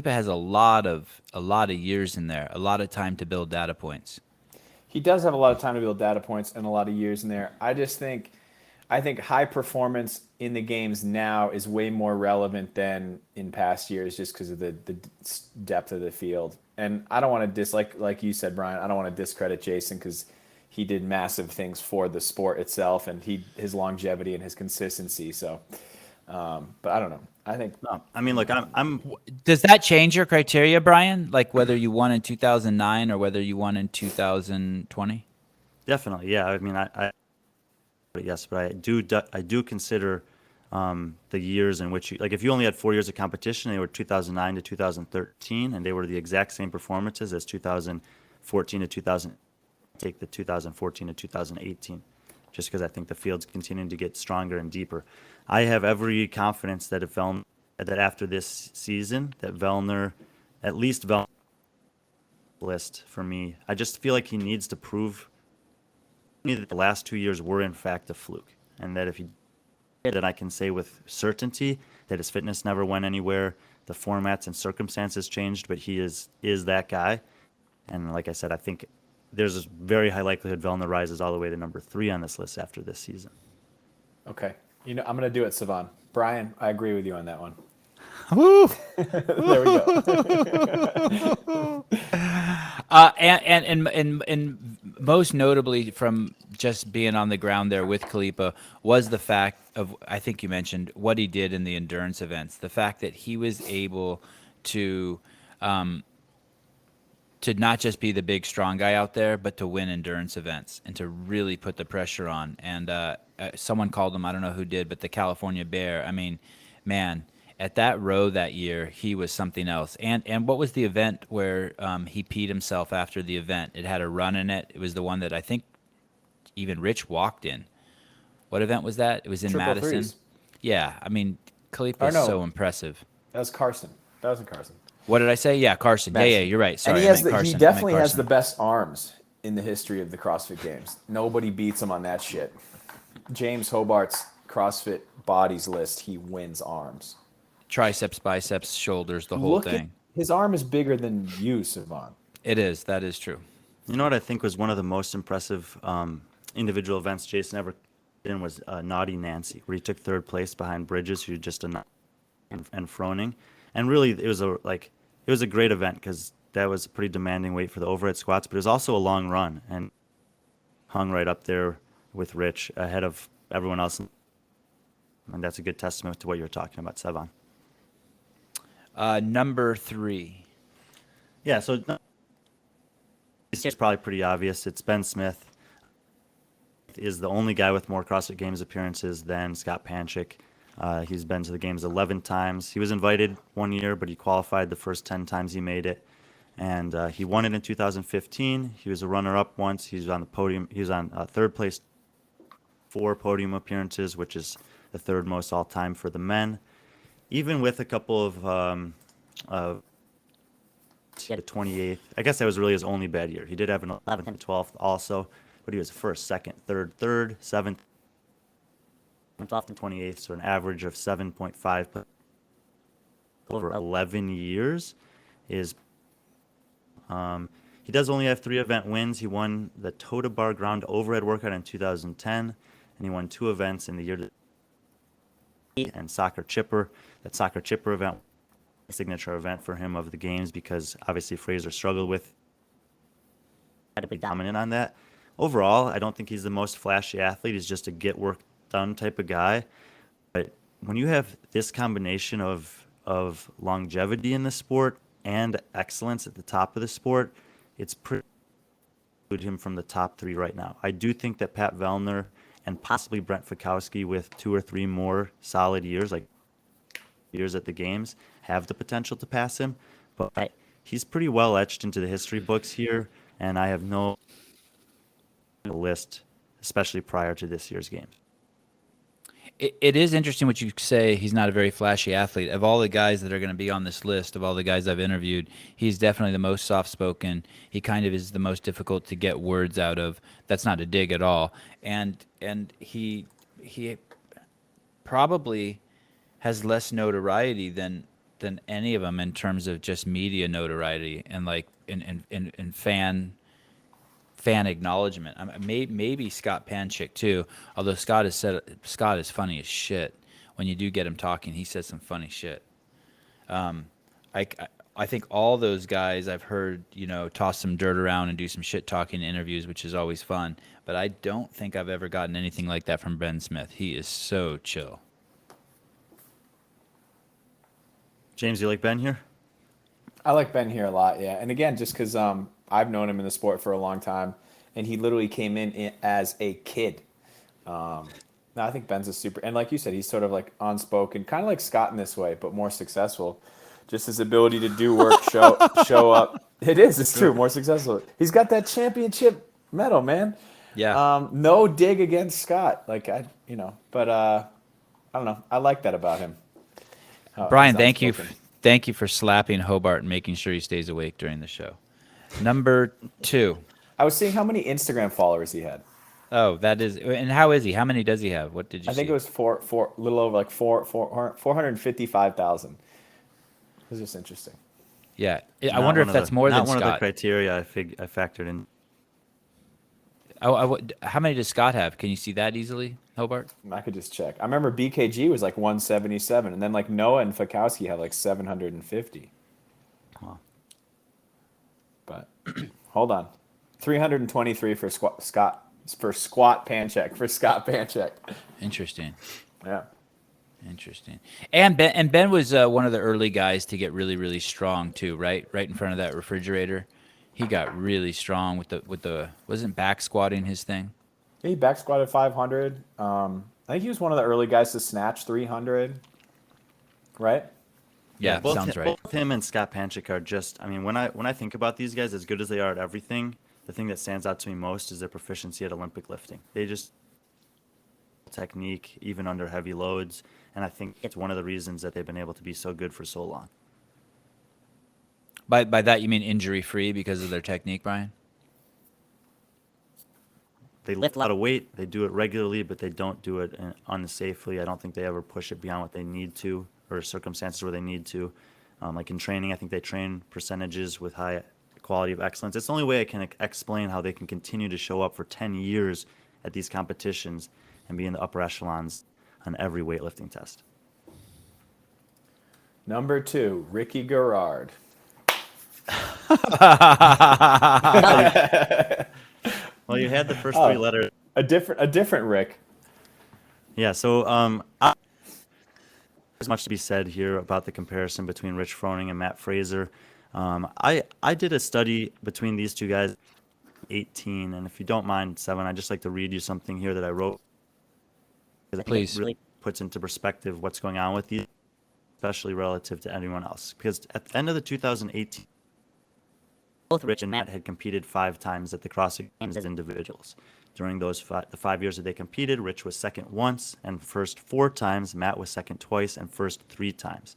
has a lot of years in there, a lot of time to build data points. He does have a lot of time to build data points and a lot of years in there. I think high performance in the games now is way more relevant than in past years, just because of the depth of the field. And I don't want to like you said, Brian. I don't want to discredit Jason because he did massive things for the sport itself and his longevity and his consistency. So, but I don't know. I think No, I mean, look, I'm Does that change your criteria, Brian? Like whether you won in 2009 or whether you won in 2020? definitely, yeah. I mean, but yes, but I do consider the years in which like if you only had 4 years of competition, they were 2009 to 2013, and they were the exact same performances as 2014 to 2000. Take the 2014 to 2018, just because I think the field's continuing to get stronger and deeper. I have every confidence that that after this season, that Vellner, at least Vellner list for me. I just feel like he needs to prove me that the last 2 years were in fact a fluke, and that if he did, then I can say with certainty that his fitness never went anywhere. The formats and circumstances changed, but he is that guy. And like I said, I think there's a very high likelihood Vellner rises all the way to number 3 on this list after this season. okay. I'm gonna do it, Sevan. Brian, I agree with you on that one. Woo! There we go. And most notably from just being on the ground there with Kalipa was the fact of, I think you mentioned, what he did in the endurance events. The fact that he was able to not just be the big strong guy out there, but to win endurance events and to really put the pressure on. And someone called him, I don't know who did, but the California Bear. I mean, man, at that row that year, he was something else. And what was the event where he peed himself after the event? It had a run in it. It was the one that I think even Rich walked in. What event was that? It was in Triple Madison. threes. Yeah, I mean, Kalipa Or is no. so impressive. That was Carson. That wasn't Carson. What did I say? Yeah, Carson. Madison. Yeah, you're right. Sorry, And he I has meant he Carson. definitely I meant has the Carson. best arms in the history of the CrossFit Games. Nobody beats him on that shit. James Hobart's CrossFit bodies list, he wins arms. Triceps, biceps, shoulders, the whole Look thing. his arm is bigger than you, Sevan. It is. That is true. You know what I think was one of the most impressive individual events Jason ever did was Naughty Nancy, where he took 3rd place behind Bridges, who just and Froning, and really it was a great event because that was a pretty demanding weight for the overhead squats, but it was also a long run and hung right up there with Rich ahead of everyone else, and that's a good testament to what you're talking about, Sevan. Number 3. Yeah, so it's probably pretty obvious. It's Ben Smith. Is the only guy with more CrossFit Games appearances than Scott Panchik. He's been to the games 11 times. He was invited one year, but he qualified the first 10 times he made it. And he won it in 2015. He was a runner-up once. He was on the podium. He was on 3rd place, 4 podium appearances, which is the 3rd most all-time for the men. Even with a couple of the 28th, I guess that was really his only bad year. He did have an 11th and 12th also, but he was 1st, 2nd, 3rd, 7th, 12th, and 28th, so an average of 7.5 over 11 years is. He does only have 3 event wins. He won the Tota Bar Ground Overhead Workout in 2010, and he won 2 events in the year and Soccer Chipper. That Soccer Chipper event, a signature event for him of the games, because obviously Fraser struggled with. Had to be dominant on that. Overall, I don't think he's the most flashy athlete. He's just a get work done type of guy. But when you have this combination of longevity in the sport and excellence at the top of the sport, it's pretty good him from the top 3 right now. I do think that Pat Vellner and possibly Brent Fikowski with 2 or 3 more solid years, like years at the games, have the potential to pass him. But he's pretty well etched into the history books here, and I have no list, especially prior to this year's games. It is interesting what you say. He's not a very flashy athlete. Of all the guys that are going to be on this list, of all the guys I've interviewed, he's definitely the most soft-spoken. He kind of is the most difficult to get words out of. That's not a dig at all. And he probably has less notoriety than any of them in terms of just media notoriety and like in fan acknowledgement. Maybe Scott Panchik too. Although Scott is funny as shit. When you do get him talking, he says some funny shit. I I think all those guys I've heard, toss some dirt around and do some shit talking interviews, which is always fun. But I don't think I've ever gotten anything like that from Ben Smith. He is so chill. James, you like Ben here? I like Ben here a lot, yeah. And again, just because I've known him in the sport for a long time, and he literally came in as a kid. No, I think Ben's a super, and like you said, he's sort of like unspoken, kind of like Scott in this way, but more successful. Just his ability to do work, show up. It's true, more successful. He's got that championship medal, man. Yeah. No dig against Scott, but I don't know. I like that about him. Brian, He's unspoken. thank you for slapping Hobart and making sure he stays awake during the show. Number 2. I was seeing how many Instagram followers he had. Oh, that is, and how is he? How many does he have? What did you I think see? it was a little over like 455,000. It was just interesting. Yeah. I Not wonder one if of that's the- more than not one of the Scott. criteria I factored in. How many does Scott have? Can you see that easily, Hobart? I could just check. I remember BKG was like 177, and then like Noah and Fakowski had like 750. Wow. But hold on, 323 for Scott Panchek. Interesting. Yeah. Interesting. And Ben was one of the early guys to get really, really strong too, right? Right in front of that refrigerator. He got really strong with the wasn't back squatting his thing? He back squatted 500. I think he was one of the early guys to snatch 300. Right? Yeah, both sounds right. Both him and Scott Panchik are just. I mean, when I think about these guys, as good as they are at everything, the thing that stands out to me most is their proficiency at Olympic lifting. They just technique even under heavy loads, and I think it's one of the reasons that they've been able to be so good for so long. By that you mean injury free because of their technique, Brian? They lift a lot of weight. They do it regularly, but they don't do it unsafely. I don't think they ever push it beyond what they need to, or circumstances where they need to. Like in training, I think they train percentages with high quality of excellence. It's the only way I can explain how they can continue to show up for 10 years at these competitions and be in the upper echelons on every weightlifting test. Number 2, Ricky Garrard. Well, you had the first 3 letters. A different Rick. Yeah, so there's much to be said here about the comparison between Rich Froning and Matt Fraser. I did a study between these two guys, 18, and if you don't mind, Sevan, I'd just like to read you something here that I wrote. 'Cause I think Please. it really puts into perspective what's going on with these, especially relative to anyone else. Because at the end of the 2018, both Rich and Matt had competed 5 times at the CrossFit Games as individuals. During the 5 years that they competed, Rich was second once and first 4 times. Matt was second twice and first 3 times.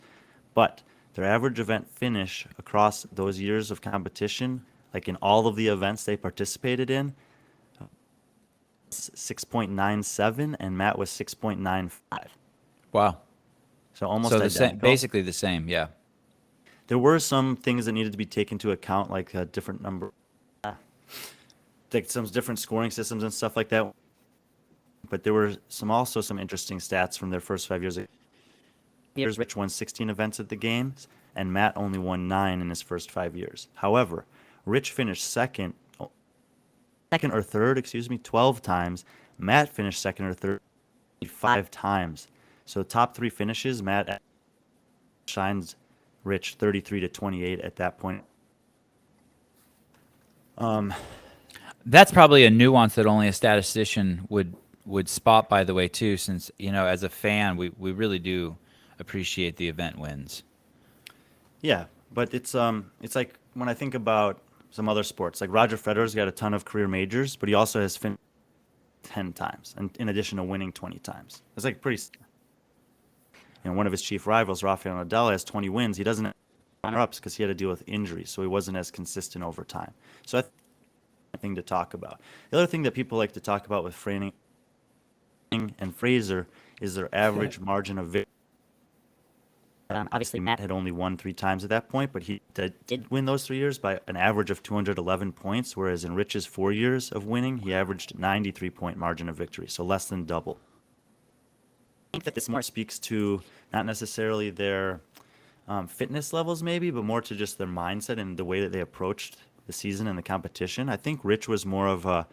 But their average event finish across those years of competition, like in all of the events they participated in, 6.97, and Matt was 6.95. Wow. So almost So the same, identical. basically the same, yeah. There were some things that needed to be taken into account, like a different number, like some different scoring systems and stuff like that. But there were also some interesting stats from their first 5 years. Rich won 16 events at the games, and Matt only won 9 in his first 5 years. However, Rich finished second or third, 12 times. Matt finished second or third 5 times. So top 3 finishes, Matt shines Rich 33-28 at that point. That's probably a nuance that only a statistician would spot, by the way, too, since, as a fan, we really do appreciate the event wins. Yeah, but it's like when I think about some other sports, like Roger Federer's got a ton of career majors, but he also has 10 times, and in addition to winning 20 times. It's like pretty. One of his chief rivals, Rafael Nadal, has 20 wins. He doesn't have runner-ups because he had to deal with injuries, so he wasn't as consistent over time. So that's a thing to talk about. The other thing that people like to talk about with Fraining and Fraser is their average margin of victory. Obviously, Matt had only won 3 times at that point, but he did win those 3 years by an average of 211 points, whereas in Rich's 4 years of winning, he averaged 93-point margin of victory, so less than double. I think that this more speaks to not necessarily their fitness levels maybe, but more to just their mindset and the way that they approached the season and the competition. I think Rich was more of a,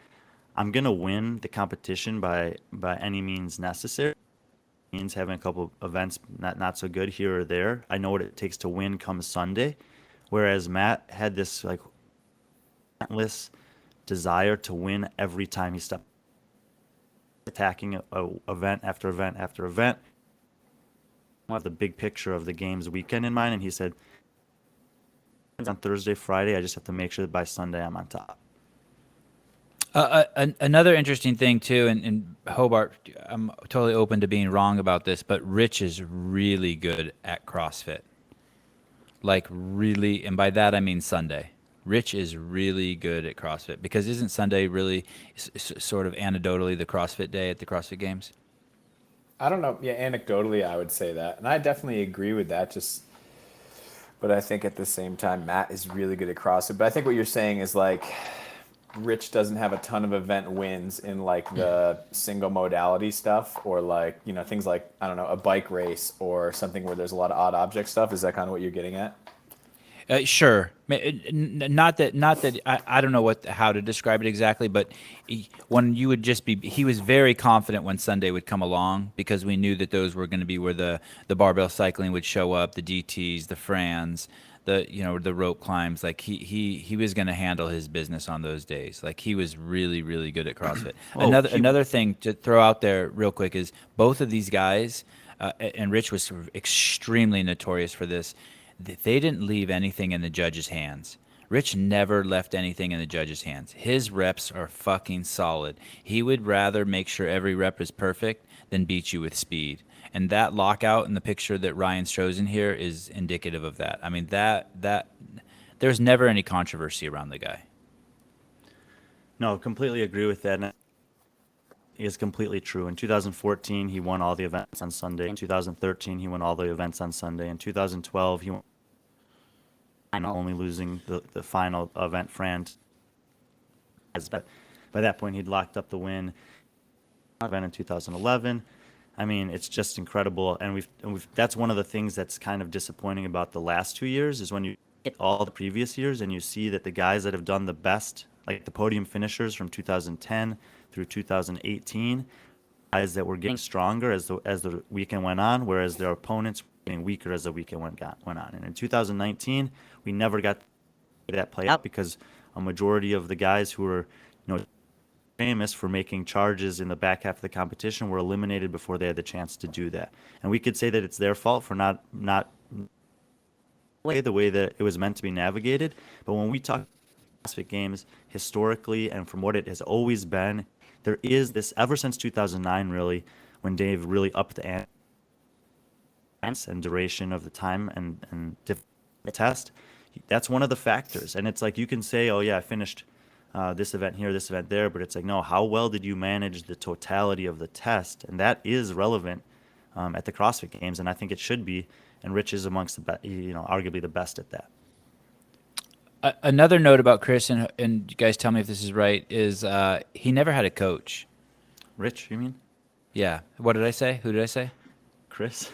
I'm going to win the competition by any means necessary. Means having a couple events not so good here or there. I know what it takes to win come Sunday, whereas Matt had this like relentless desire to win every time he stepped, attacking a event after event after event. I have the big picture of the games weekend in mind, and he said, on Thursday, Friday, I just have to make sure that by Sunday I'm on top. Another interesting thing too, and Hobart, I'm totally open to being wrong about this, but Rich is really good at CrossFit. Like really, and by that I mean Sunday. Rich is really good at CrossFit because isn't Sunday really sort of anecdotally the CrossFit day at the CrossFit Games? I don't know. Yeah, anecdotally, I would say that, and I definitely agree with that. But I think at the same time, Matt is really good at CrossFit. But I think what you're saying is like, Rich doesn't have a ton of event wins in like the single modality stuff, or like things like I don't know, a bike race or something where there's a lot of odd object stuff. Is that kind of what you're getting at? Sure. Not that I don't know how to describe it exactly, but when you would just be, he was very confident when Sunday would come along because we knew that those were going to be where the barbell cycling would show up, the DTs, the Frans, the rope climbs. Like he was going to handle his business on those days. Like he was really, really good at CrossFit. Another thing to throw out there real quick is both of these guys, and Rich was sort of extremely notorious for this. They didn't leave anything in the judges' hands. Rich never left anything in the judges' hands. His reps are fucking solid. He would rather make sure every rep is perfect than beat you with speed. And that lockout in the picture that Ryan's chosen here is indicative of that. I mean, that there's never any controversy around the guy. No, completely agree with that. And it is completely true. In 2014, he won all the events on Sunday. In 2013, he won all the events on Sunday. In 2012, he won, only losing the final event, Friend. But by that point, he'd locked up the win. Event in 2011. I mean, it's just incredible. And we've that's one of the things that's kind of disappointing about the last 2 years is when you get all the previous years and you see that the guys that have done the best, like the podium finishers from 2010 through 2018, guys that were getting stronger as the weekend went on, whereas their opponents were getting weaker as the weekend went on. And in 2019, we never got that play out because a majority of the guys who were, famous for making charges in the back half of the competition were eliminated before they had the chance to do that. And we could say that it's their fault for not the way that it was meant to be navigated. But when we talk CrossFit Games historically and from what it has always been, there is this ever since 2009 really, when Dave really upped the ante and duration of the time and the test. That's one of the factors. And it's like you can say, oh yeah, I finished this event here, this event there, but it's like, no, how well did you manage the totality of the test? And that is relevant at the CrossFit Games, and I think it should be. And Rich is amongst the arguably the best at that. Another note about Chris, and you guys tell me if this is right, is he never had a coach. Rich, you mean? Yeah. What did I say? Who did I say? Chris.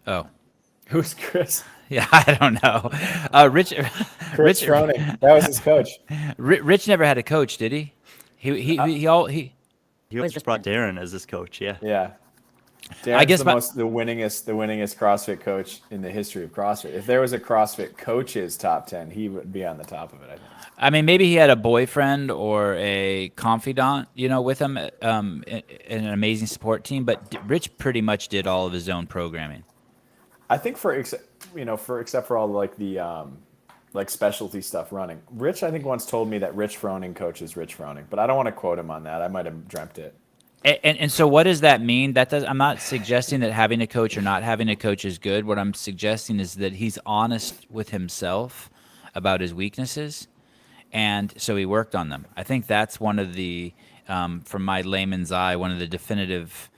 Oh. Who's Chris? Yeah, I don't know. Rich Froning. That was his coach. Rich never had a coach, did he? He always just brought Darren as his coach. Yeah. Yeah. Darren's I guess the winningest CrossFit coach in the history of CrossFit. If there was a CrossFit coaches top 10, he would be on the top of it, I think. I mean, maybe he had a boyfriend or a confidant, with him, in an amazing support team. But Rich pretty much did all of his own programming. I think except for all like the like specialty stuff running. Rich, I think once told me that Rich Froning coaches Rich Froning, but I don't want to quote him on that. I might have dreamt it. And so what does that mean? I'm not suggesting that having a coach or not having a coach is good. What I'm suggesting is that he's honest with himself about his weaknesses, and so he worked on them. I think that's one of the, from my layman's eye, one of the definitive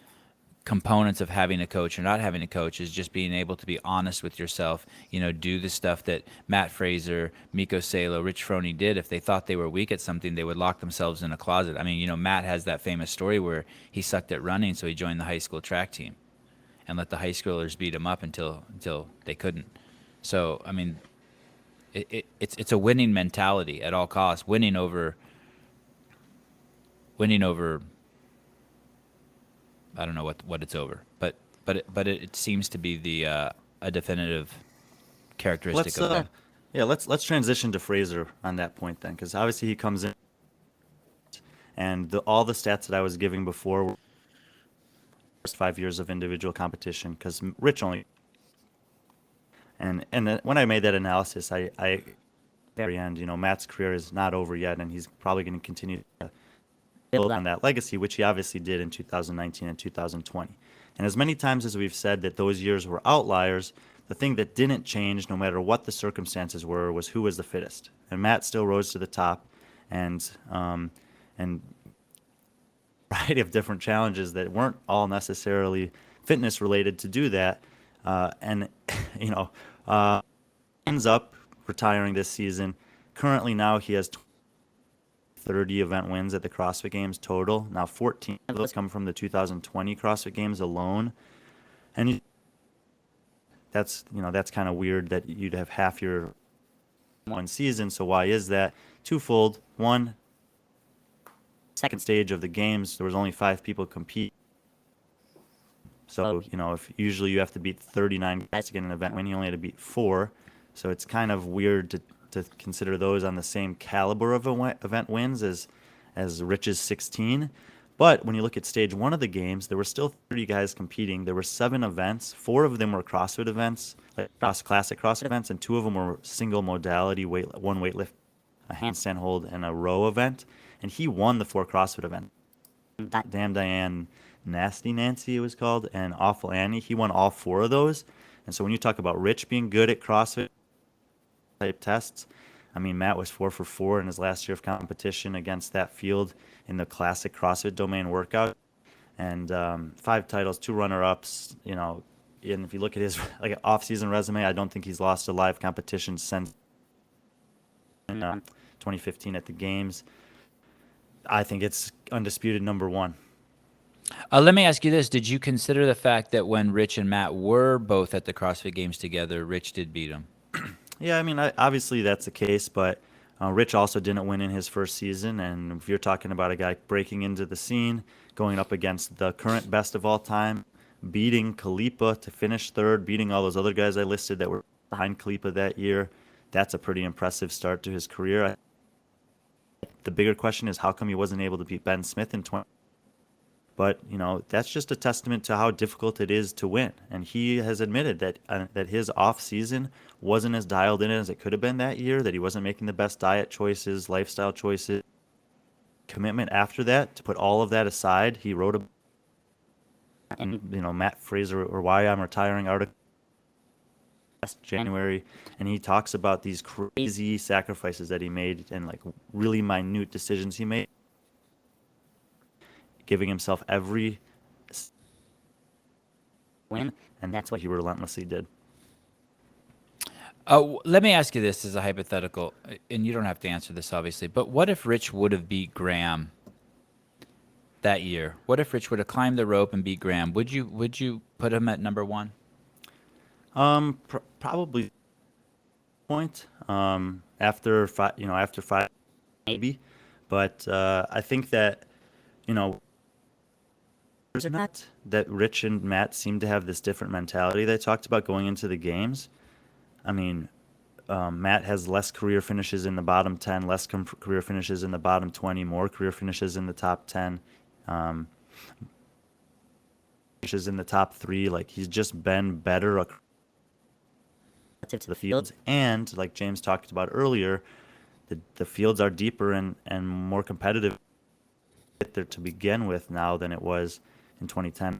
components of having a coach or not having a coach is just being able to be honest with yourself. Do the stuff that Matt Fraser, Miko Salo, Rich Froning did. If they thought they were weak at something, they would lock themselves in a closet. I mean, Matt has that famous story where he sucked at running, so he joined the high school track team and let the high schoolers beat him up until they couldn't. So, I mean, it's a winning mentality at all costs, winning over I don't know what it's over, but it seems to be the a definitive characteristic of them. Let's transition to Fraser on that point then, because obviously he comes in, and all the stats that I was giving before were first 5 years of individual competition, because Rich only. And then when I made that analysis, I very end, Matt's career is not over yet, and he's probably going to continue to build on that legacy, which he obviously did in 2019 and 2020. And as many times as we've said that those years were outliers, the thing that didn't change, no matter what the circumstances were, was who was the fittest. And Matt still rose to the top, and a variety of different challenges that weren't all necessarily fitness related to do that. Ends up retiring this season. Currently now he has 30 event wins at the CrossFit Games total. Now 14 of those come from the 2020 CrossFit Games alone. And that's kind of weird that you'd have half your one season. So why is that? Twofold. One, second stage of the games, there was only 5 people compete. So, if usually you have to beat 39 guys to get an event win, you only had to beat 4. So it's kind of weird to consider those on the same caliber of event wins as Rich's 16. But when you look at stage 1 of the games, there were still 30 guys competing. There were 7 events. 4 of them were CrossFit events, like classic CrossFit events, and 2 of them were single modality, one weightlift, a handstand hold, and a row event. And he won the 4 CrossFit events. Damn Diane, Nasty Nancy it was called, and Awful Annie. He won all 4 of those. And so when you talk about Rich being good at CrossFit type tests, I mean, Matt was 4 for 4 in his last year of competition against that field in the classic CrossFit domain workout, and 5 titles, 2 runner-ups. And if you look at his off-season resume, I don't think he's lost a live competition since 2015 at the games. I think it's undisputed number 1. Let me ask you this. Did you consider the fact that when Rich and Matt were both at the CrossFit Games together, Rich did beat him? Yeah, I mean, obviously that's the case, but Rich also didn't win in his first season, and if you're talking about a guy breaking into the scene, going up against the current best of all time, beating Kalipa to finish 3rd, beating all those other guys I listed that were behind Kalipa that year, that's a pretty impressive start to his career. The bigger question is how come he wasn't able to beat Ben Smith in 20. But, that's just a testament to how difficult it is to win. And he has admitted that his off season wasn't as dialed in as it could have been that year, that he wasn't making the best diet choices, lifestyle choices. Commitment after that, to put all of that aside, he wrote Matt Fraser or Why I'm Retiring article last January, and he talks about these crazy sacrifices that he made and really minute decisions he made, giving himself every win, and that's what he relentlessly did. Let me ask you this as a hypothetical, and you don't have to answer this, obviously, but what if Rich would have beat Graham that year? What if Rich would have climbed the rope and beat Graham? Would you put him at number 1? Probably point after 5 maybe, but I think that that Rich and Matt seem to have this different mentality they talked about going into the games. I mean, Matt has less career finishes in the bottom 10, less career finishes in the bottom 20, more career finishes in the top 10, finishes in the top 3. He's just been better to the fields. And like James talked about earlier, the fields are deeper and more competitive there to begin with now than it was in 2010.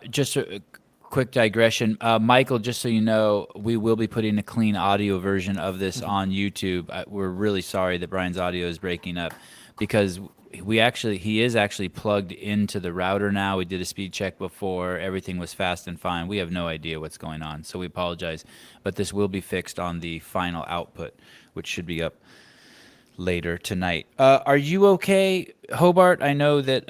Just a quick digression. Michael, just so you know, we will be putting a clean audio version of this on YouTube. We're really sorry that Brian's audio is breaking up because he is actually plugged into the router now. We did a speed check before. Everything was fast and fine. We have no idea what's going on, so we apologize. But this will be fixed on the final output, which should be up later tonight. Are you okay, Hobart? I know that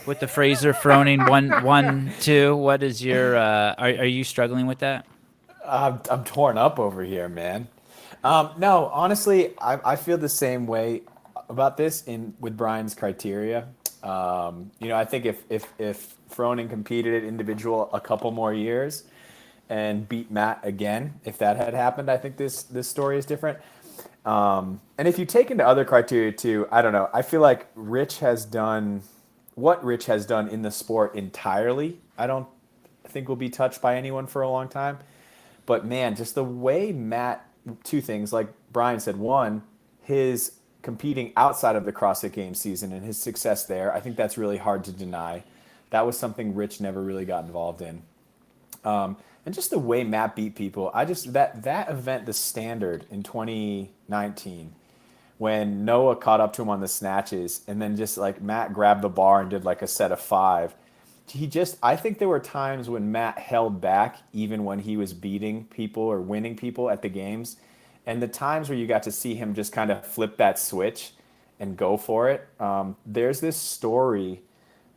with the Fraser Froning 1-1-2. What is your? Are you struggling with that? I'm torn up over here, man. No, honestly, I feel the same way about this with Brian's criteria. I think if Froning competed at individual a couple more years and beat Matt again, if that had happened, I think this story is different. And if you take into other criteria too, I don't know. I feel like Rich has done what Rich has done in the sport entirely. I don't think will be touched by anyone for a long time. But man, just the way Matt, two things, like Brian said. One, his competing outside of the CrossFit Games season and his success there. I think that's really hard to deny. That was something Rich never really got involved in. And just the way Matt beat people, that event, the standard in 2019, when Noah caught up to him on the snatches, and then just like Matt grabbed the bar and did like a set of 5. I think there were times when Matt held back even when he was beating people or winning people at the games. And the times where you got to see him just kind of flip that switch and go for it. There's this story.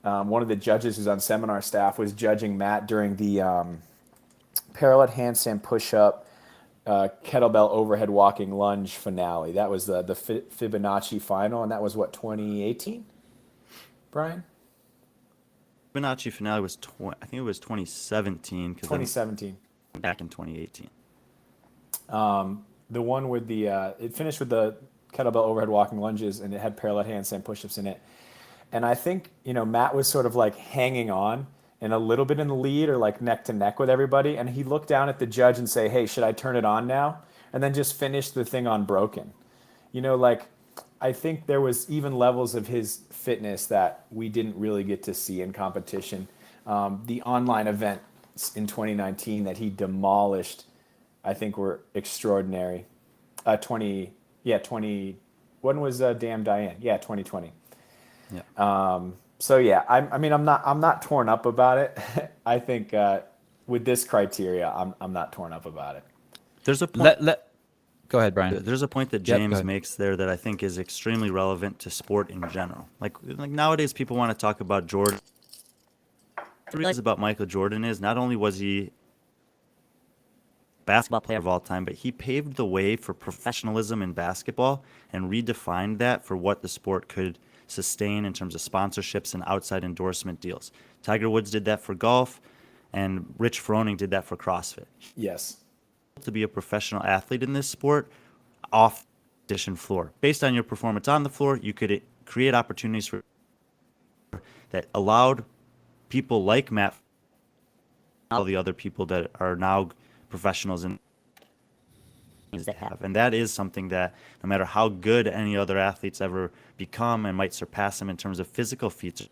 One of the judges who's on seminar staff was judging Matt during the parallel handstand push-up, kettlebell overhead walking lunge finale. That was the Fibonacci final, and that was what, 2018, Brian? Fibonacci finale was I think it was 2017. 2017. Back in 2018. The one with it finished with the kettlebell overhead walking lunges, and it had parallel handstand push-ups in it. And I think, Matt was sort of like hanging on and a little bit in the lead or like neck to neck with everybody. And he looked down at the judge and say, hey, should I turn it on now? And then just finish the thing unbroken. I think there was even levels of his fitness that we didn't really get to see in competition. The online events in 2019 that he demolished, I think were extraordinary. 20, when was Damn Diane? Yeah, 2020. Yeah. So yeah, I'm not torn up about it. I think with this criteria, I'm not torn up about it. There's a point. Go ahead, Brian. There's a point that James makes there that I think is extremely relevant to sport in general. Like nowadays, people want to talk about Jordan. The reason about Michael Jordan is not only was he basketball player of all time, but he paved the way for professionalism in basketball and redefined that for what the sport could sustain in terms of sponsorships and outside endorsement deals. Tiger Woods did that for golf, and Rich Froning did that for CrossFit. Yes. To be a professional athlete in this sport off the competition floor. Based on your performance on the floor, you could create opportunities that allowed people like Matt, all the other people that are now professionals in that have. And that is something that no matter how good any other athletes ever become and might surpass them in terms of physical feats,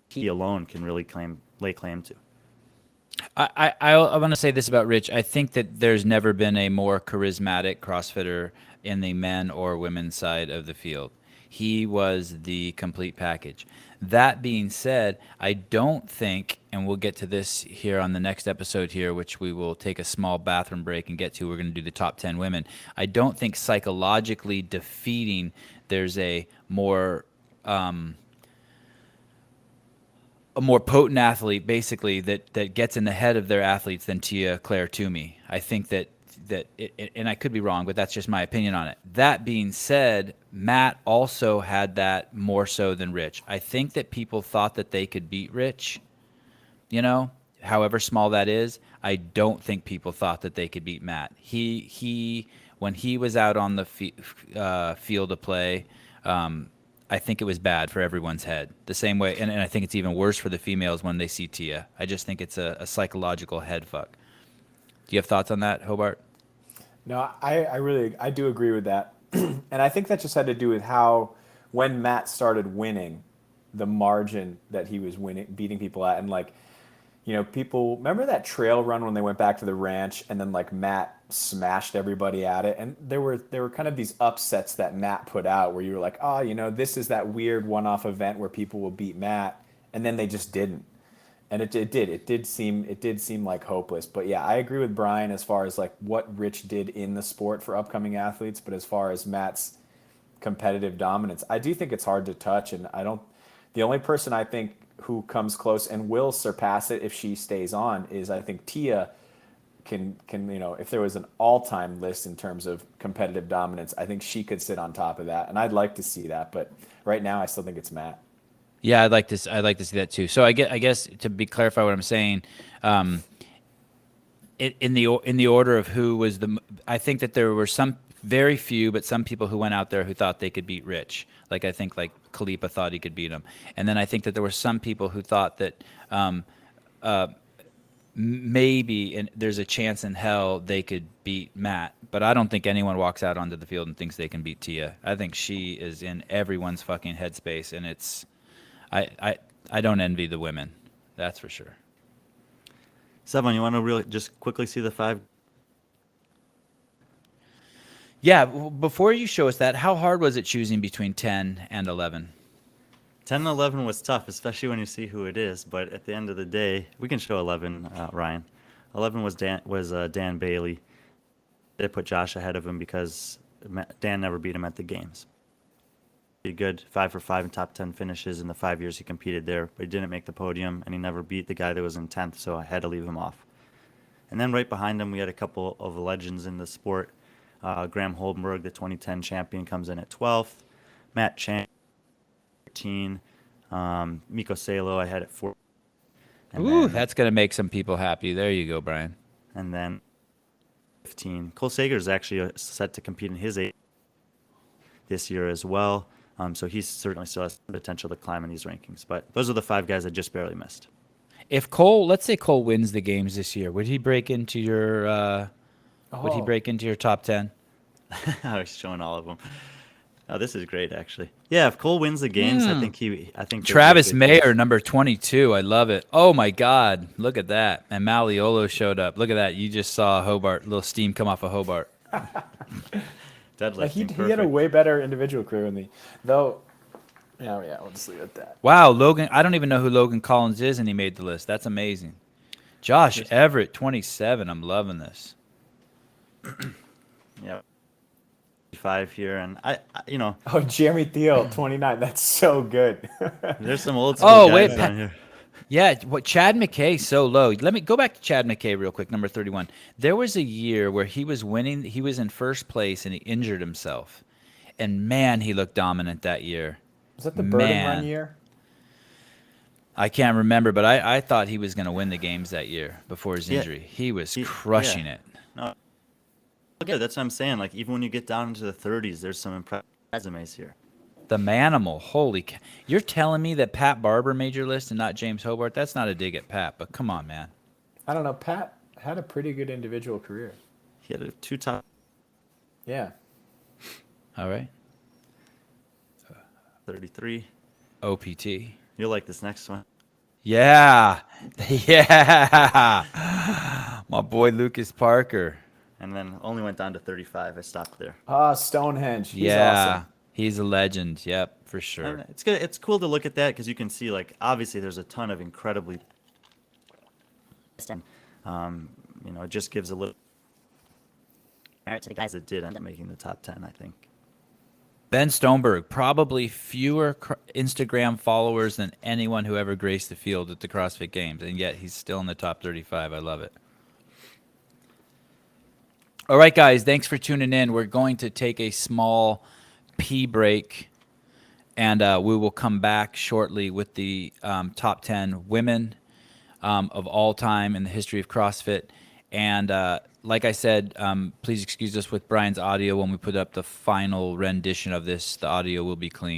he alone can really lay claim to. I want to say this about Rich. I think that there's never been a more charismatic CrossFitter in the men or women's side of the field. He was the complete package. That being said, I don't think, and we'll get to this here on the next episode here, which we will take a small bathroom break and get to. We're going to do the top 10 women. I don't think psychologically defeating, there's a more potent athlete, basically, that gets in the head of their athletes than Tia Claire Toomey. I think that and I could be wrong, but that's just my opinion on it. That being said, Matt also had that more so than Rich. I think that people thought that they could beat Rich, however small that is. I don't think people thought that they could beat Matt. He when he was out on the field of play, I think it was bad for everyone's head. The same way, and I think it's even worse for the females when they see Tia. I just think it's a psychological head fuck. Do you have thoughts on that, Hobart? No, I do agree with that. And I think that just had to do with how, when Matt started winning, the margin that he was winning, beating people at, and like, people remember that trail run when they went back to the ranch, and then like Matt smashed everybody at it, and there were kind of these upsets that Matt put out where you were like, oh, this is that weird one-off event where people will beat Matt, and then they just didn't. And it did seem like hopeless. But yeah, I agree with Brian as far as like what Rich did in the sport for upcoming athletes. But as far as Matt's competitive dominance, I do think it's hard to touch. And the only person I think who comes close and will surpass it if she stays on is, I think, Tia can if there was an all-time list in terms of competitive dominance, I think she could sit on top of that. And I'd like to see that. But right now, I still think it's Matt. Yeah, I'd like to see that too. So I guess to clarify what I'm saying, in the order of who was I think that there were some very few, but some people who went out there who thought they could beat Rich. Like I think like Khalipa thought he could beat him, and then I think that there were some people who thought that maybe there's a chance in hell they could beat Matt. But I don't think anyone walks out onto the field and thinks they can beat Tia. I think she is in everyone's fucking headspace, and it's. I don't envy the women, that's for sure. Sevan, you want to really just quickly see the 5? Yeah, before you show us that, how hard was it choosing between 10 and 11? 10 and 11 was tough, especially when you see who it is. But at the end of the day, we can show 11, Ryan. 11 was Dan Bailey. They put Josh ahead of him because Dan never beat him at the games. Good 5 for 5 in top 10 finishes in the 5 years he competed there, but he didn't make the podium, and he never beat the guy that was in 10th, so I had to leave him off. And then right behind him, we had a couple of legends in the sport. Graham Holdenberg, the 2010 champion, comes in at 12th. Matt Chang, 13. Miko Salo, I had at 4. Ooh, that's going to make some people happy. There you go, Brian. And then 15. Cole Sager is actually set to compete in his 8th this year as well. So he certainly still has potential to climb in these rankings. But those are the 5 guys I just barely missed. If let's say Cole wins the games this year, would he break into your top 10? I was showing all of them. Oh, this is great, actually. Yeah, if Cole wins the games, I think Travis Mayer, number 22. I love it. Oh my God, look at that! And Maliolo showed up. Look at that. You just saw Hobart, little steam come off of Hobart. He had a way better individual career than me, though. Yeah, we'll just leave it at that. Wow, Logan. I don't even know who Logan Collins is, and he made the list. That's amazing. Josh Everett, 27. I'm loving this. Yeah. 5 here, and I Oh, Jeremy Thiel, 29. That's so good. There's some old school guys down here. Yeah, Chad McKay so low. Let me go back to Chad McKay real quick, number 31. There was a year where he was winning. He was in first place, and he injured himself. And, man, he looked dominant that year. Was that the Burden Run year? I can't remember, but I thought he was going to win the games that year before his injury. He was crushing it. No, okay, that's what I'm saying. Like, even when you get down into the 30s, there's some impressive resumes here. The Manimal, holy cow. You're telling me that Pat Barber made your list and not James Hobart? That's not a dig at Pat, but come on, man. I don't know. Pat had a pretty good individual career. He had 2 top. Yeah. All right. 33. OPT. You'll like this next one. Yeah. Yeah. My boy Lucas Parker. And then only went down to 35. I stopped there. Stonehenge. He's awesome. He's a legend. Yep, for sure. And it's good. It's cool to look at that because you can see, like, obviously there's a ton of incredibly. It just gives a little merit to the guys that did end up making the top 10, I think. Ben Stoneberg, probably fewer Instagram followers than anyone who ever graced the field at the CrossFit Games, and yet he's still in the top 35. I love it. All right, guys, thanks for tuning in. We're going to take a small pee break, and we will come back shortly with the top 10 women of all time in the history of CrossFit. And like I said, please excuse us with Brian's audio. When we put up the final rendition of this, the audio will be clean.